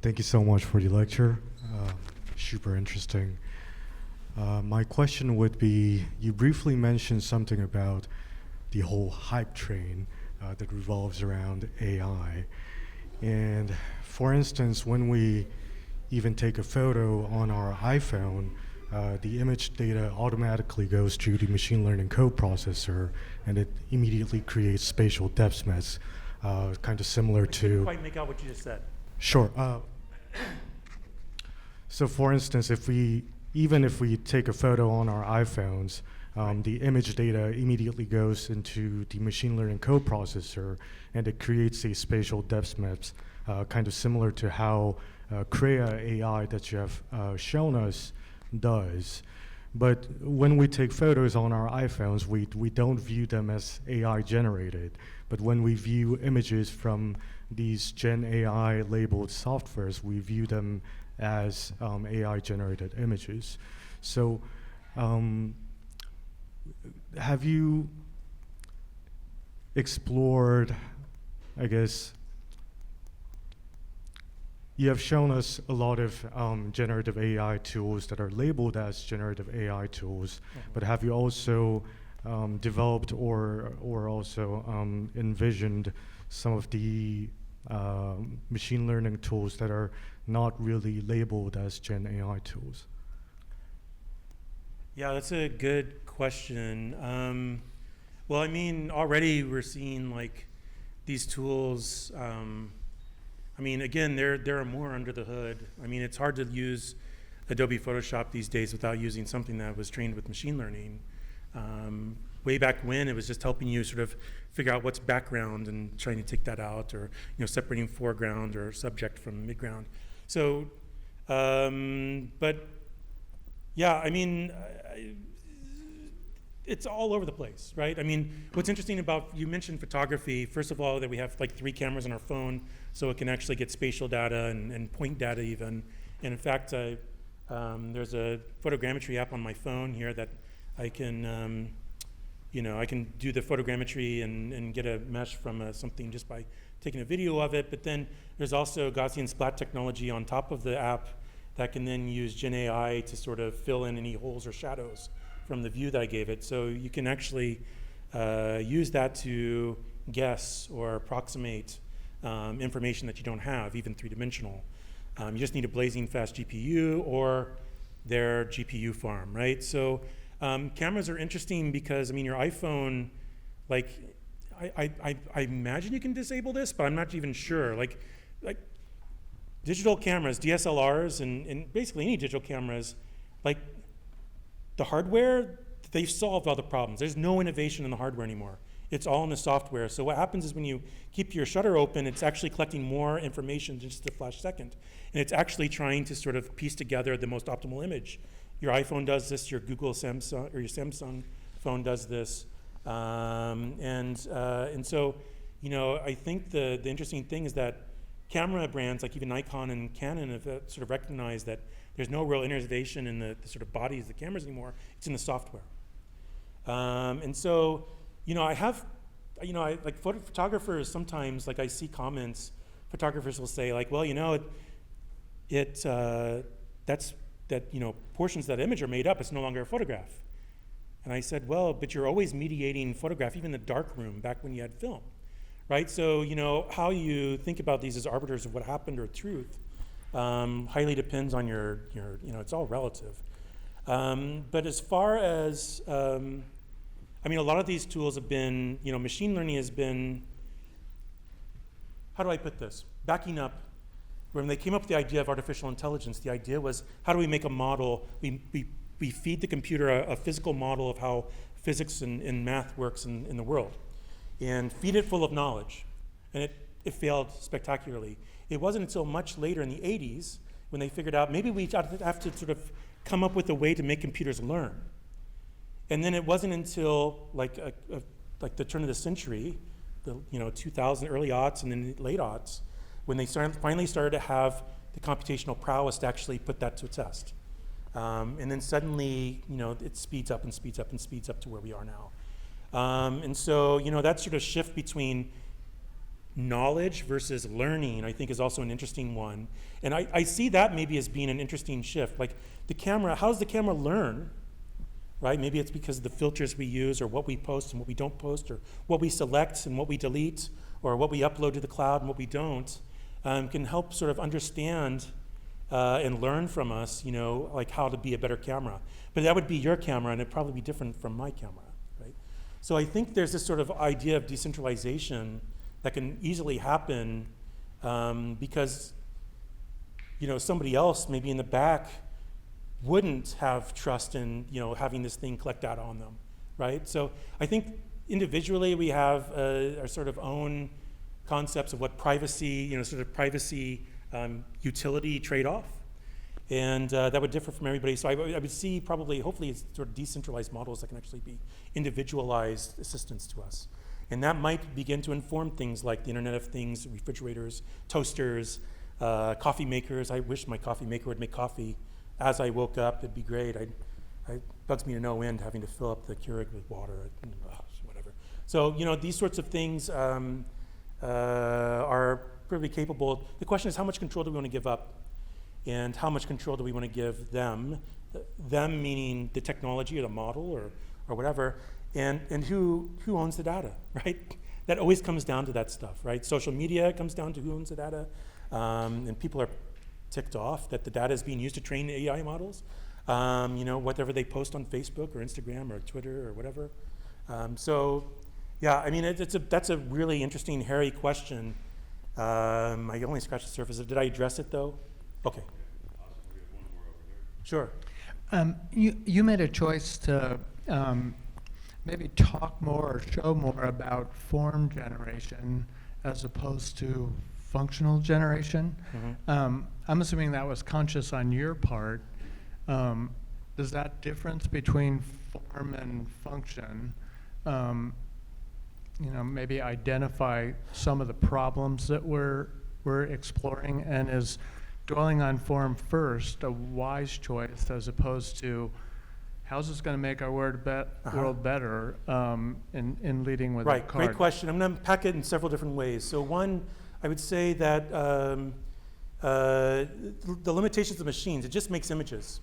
Thank you so much for the lecture. Super interesting. My question would be, you briefly mentioned something about the whole hype train that revolves around AI. And for instance, when we even take a photo on our iPhone, the image data automatically goes to the machine learning code processor, and it immediately creates spatial depth maps, kind of similar I couldn't to... quite make out what you just said. Sure. So for instance, even if we take a photo on our iPhones, the image data immediately goes into the machine learning code processor, and it creates a spatial depth maps, kind of similar to how Crea AI that you have shown us does. But when we take photos on our iPhones, we don't view them as AI generated. But when we view images from these Gen AI labeled softwares, we view them as AI generated images. So have you explored, I guess, you have shown us a lot of generative AI tools that are labeled as generative AI tools, but have you also developed or also envisioned some of the machine learning tools that are not really labeled as Gen AI tools? Yeah, that's a good question. Well, I mean, already we're seeing like these tools. I mean, again, there are more under the hood. I mean, it's hard to use Adobe Photoshop these days without using something that was trained with machine learning. Way back when, it was just helping you sort of figure out what's background and trying to take that out, or separating foreground or subject from midground. So, but yeah, I mean, it's all over the place, right? I mean, what's interesting about, you mentioned photography, first of all, that we have like 3 cameras on our phone, so it can actually get spatial data and point data even. And in fact, there's a photogrammetry app on my phone here that I can, I can do the photogrammetry and get a mesh from something just by taking a video of it. But then there's also Gaussian splat technology on top of the app that can then use Gen AI to sort of fill in any holes or shadows from the view that I gave it. So you can actually use that to guess or approximate information that you don't have, even 3-dimensional. You just need a blazing fast GPU or their GPU farm, right? So cameras are interesting because, I mean, your iPhone, like, I imagine you can disable this, but I'm not even sure. Like digital cameras, DSLRs, and basically any digital cameras, like the hardware, they've solved all the problems. There's no innovation in the hardware anymore. It's all in the software. So what happens is when you keep your shutter open, it's actually collecting more information than just a flash second. And it's actually trying to sort of piece together the most optimal image. Your iPhone does this, your Google Samsung, or your Samsung phone does this. And so, I think the interesting thing is that camera brands like even Nikon and Canon have sort of recognized that there's no real innovation in the sort of bodies of the cameras anymore. It's in the software. And so, I have, like photographers sometimes, like I see comments, photographers will say like, well, portions of that image are made up, it's no longer a photograph. And I said, well, but you're always mediating photograph, even in the dark room back when you had film, right? So, how you think about these as arbiters of what happened or truth highly depends on your it's all relative. But as far as, a lot of these tools have been, machine learning has been, how do I put this? Backing up, when they came up with the idea of artificial intelligence, the idea was, how do we make a model? We feed the computer a physical model of how physics and math works in the world, and feed it full of knowledge. And it failed spectacularly. It wasn't until much later in the 80s when they figured out maybe we have to sort of come up with a way to make computers learn. And then it wasn't until like the turn of the century, the 2000, early aughts and then late aughts, when they finally started to have the computational prowess to actually put that to a test. And then suddenly, it speeds up and speeds up and speeds up to where we are now. And so, that sort of shift between knowledge versus learning, I think, is also an interesting one. And I see that maybe as being an interesting shift. Like the camera, how does the camera learn? Right? Maybe it's because of the filters we use or what we post and what we don't post or what we select and what we delete or what we upload to the cloud and what we don't, can help sort of understand and learn from us, like how to be a better camera. But that would be your camera and it'd probably be different from my camera, right? So I think there's this sort of idea of decentralization that can easily happen because, somebody else maybe in the back wouldn't have trust in having this thing collect data on them, right? So I think individually we have our sort of own concepts of what privacy, sort of privacy utility trade-off, and that would differ from everybody. So I would see probably, hopefully, it's sort of decentralized models that can actually be individualized assistance to us, and that might begin to inform things like the Internet of Things, refrigerators, toasters, coffee makers. I wish my coffee maker would make coffee as I woke up. It'd be great. It bugs me to no end having to fill up the Keurig with water, whatever. So, these sorts of things are pretty capable. The question is, how much control do we want to give up? And how much control do we want to give them? Them meaning the technology or the model or whatever, and who owns the data, right? That always comes down to that stuff, right? Social media comes down to who owns the data, and people are ticked off that the data is being used to train AI models, whatever they post on Facebook or Instagram or Twitter or whatever. So, yeah, I mean, that's a really interesting, hairy question. I only scratched the surface. Did I address it, though? Okay. Sure. You made a choice to maybe talk more or show more about form generation as opposed to functional generation. Mm-hmm. I'm assuming that was conscious on your part. Does that difference between form and function, maybe identify some of the problems that we're exploring, and is dwelling on form first a wise choice as opposed to how's this going to make our world better in leading with Right, a card? great question. I'm going to unpack it in several different ways. So one, I would say that the limitations of machines, it just makes images.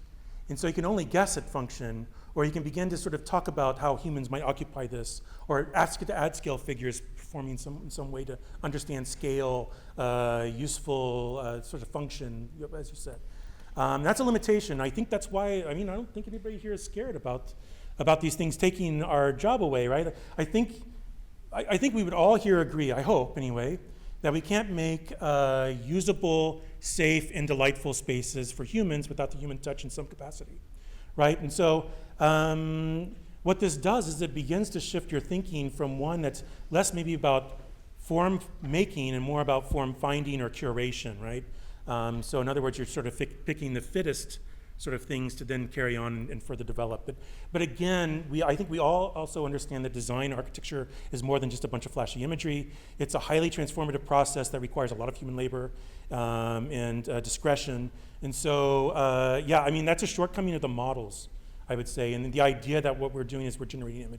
And so you can only guess at function, or you can begin to sort of talk about how humans might occupy this, or ask it to add scale figures performing in some way to understand scale, useful sort of function, as you said. That's a limitation. I think that's why, I don't think anybody here is scared about these things taking our job away, right? I think we would all here agree, I hope anyway, that we can't make usable, safe, and delightful spaces for humans without the human touch in some capacity, right? And so what this does is it begins to shift your thinking from one that's less maybe about form making and more about form finding or curation, right? So in other words, you're sort of picking the fittest sort of things to then carry on and further develop. But again, I think we all also understand that design architecture is more than just a bunch of flashy imagery. It's a highly transformative process that requires a lot of human labor and discretion. And so, that's a shortcoming of the models, I would say. And the idea that what we're doing is we're generating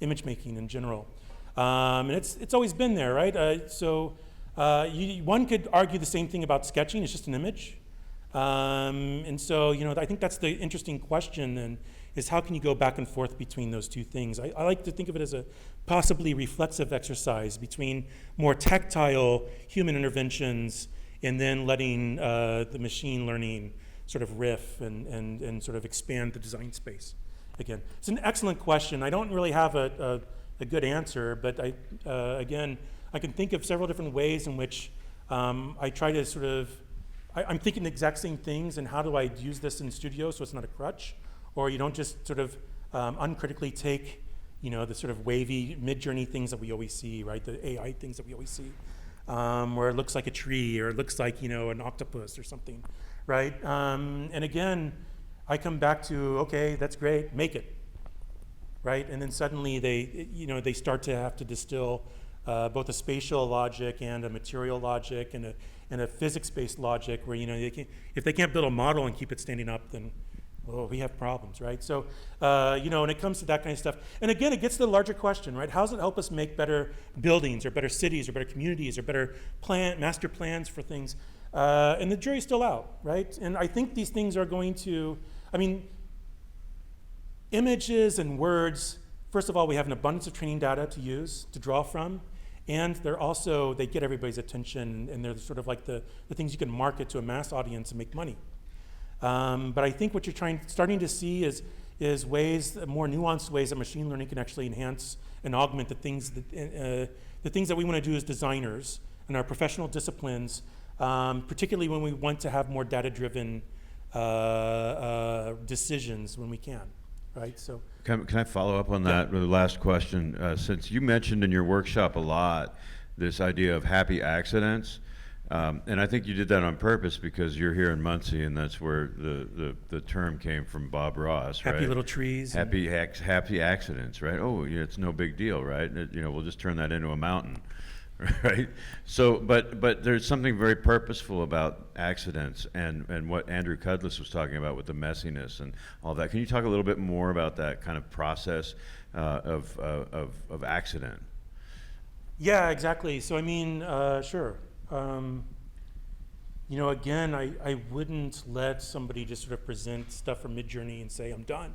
image making in general. And it's always been there, right? One could argue the same thing about sketching. It's just an image. And so, I think that's the interesting question then, is how can you go back and forth between those two things? I like to think of it as a possibly reflexive exercise between more tactile human interventions and then letting the machine learning sort of riff and sort of expand the design space. Again, it's an excellent question. I don't really have a good answer, but I can think of several different ways in which I try to sort of I'm thinking the exact same things, and how do I use this in studio so it's not a crutch, or you don't just sort of uncritically take, the sort of wavy mid-journey things that we always see, right? The AI things that we always see. where it looks like a tree or it looks like, you know, an octopus or something, right? And again, I come back to, okay, that's great, make it, right? And then suddenly they start to have to distill both a spatial logic and a material logic and a physics-based logic where, you know, if they can't build a model and keep it standing up, then, oh, we have problems, right? So, you know, when it comes to that kind of stuff, and again, it gets to the larger question, right? How does it help us make better buildings or better cities or better communities or better master plans for things? And the jury's still out, right? And I think these things are going to, I mean, images and words, first of all, we have an abundance of training data to use, to draw from, and they get everybody's attention, and they're sort of like the things you can market to a mass audience and make money. But I think what you're starting to see is ways, more nuanced ways that machine learning can actually enhance and augment the things that we want to do as designers in our professional disciplines, particularly when we want to have more data-driven decisions when we can, right? So. Can I follow up on that with the last question? Since you mentioned in your workshop a lot this idea of happy accidents, and I think you did that on purpose because you're here in Muncie, and that's where the term came from, Bob Ross, right? Happy little trees. Happy accidents, right? Oh, yeah, it's no big deal, right? You know, we'll just turn that into a mountain, right? So, but there's something very purposeful about accidents and what Andrew Cudlis was talking about with the messiness and all that. Can you talk a little bit more about that kind of process of accident? Yeah, exactly. So I mean, sure. You know, again, I wouldn't let somebody just sort of present stuff from Midjourney and say, I'm done,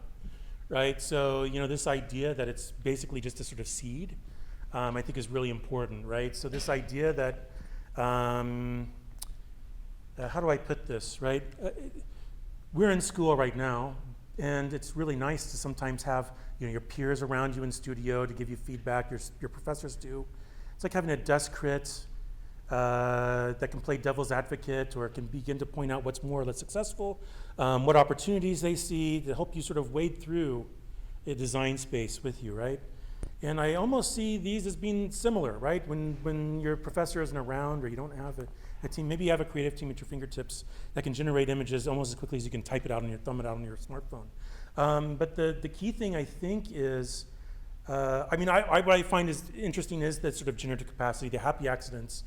right? So, you know, this idea that it's basically just a sort of seed, I think is really important, right? So this idea that, how do I put this, right? We're in school right now, and it's really nice to sometimes have, you know, your peers around you in studio to give you feedback, your professors do. It's like having a desk crit that can play devil's advocate or can begin to point out what's more or less successful, what opportunities they see to help you sort of wade through a design space with you, right? And I almost see these as being similar, right? When your professor isn't around or you don't have a team, maybe you have a creative team at your fingertips that can generate images almost as quickly as you can type it out and thumb it out on your smartphone. But the key thing I think is, I mean, what I find is interesting is that sort of generative capacity, the happy accidents,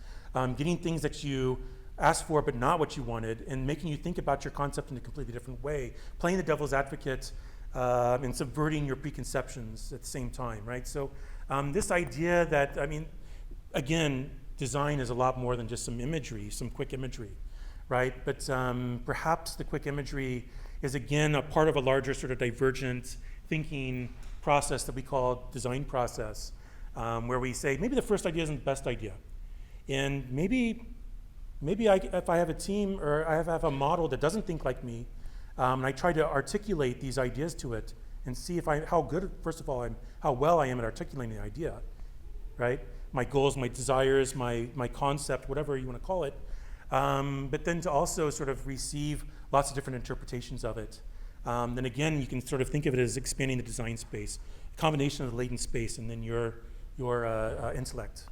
getting things that you asked for but not what you wanted, and making you think about your concept in a completely different way, playing the devil's advocate and subverting your preconceptions at the same time, right? So this idea that, I mean, again, design is a lot more than just some imagery, some quick imagery, right? But perhaps the quick imagery is, again, a part of a larger sort of divergent thinking process that we call design process, where we say, maybe the first idea isn't the best idea. And maybe if I have a team or I have a model that doesn't think like me, and I try to articulate these ideas to it and see how good, first of all, how well I am at articulating the idea, right? My goals, my desires, my concept, whatever you want to call it. But then to also sort of receive lots of different interpretations of it. Then again, you can sort of think of it as expanding the design space, a combination of the latent space and then your intellect,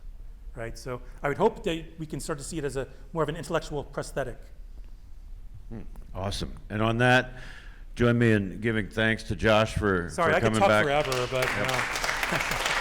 right? So I would hope that we can start to see it as more of an intellectual prosthetic. Awesome. And on that, join me in giving thanks to Josh for Sorry, coming back. I could talk forever, but.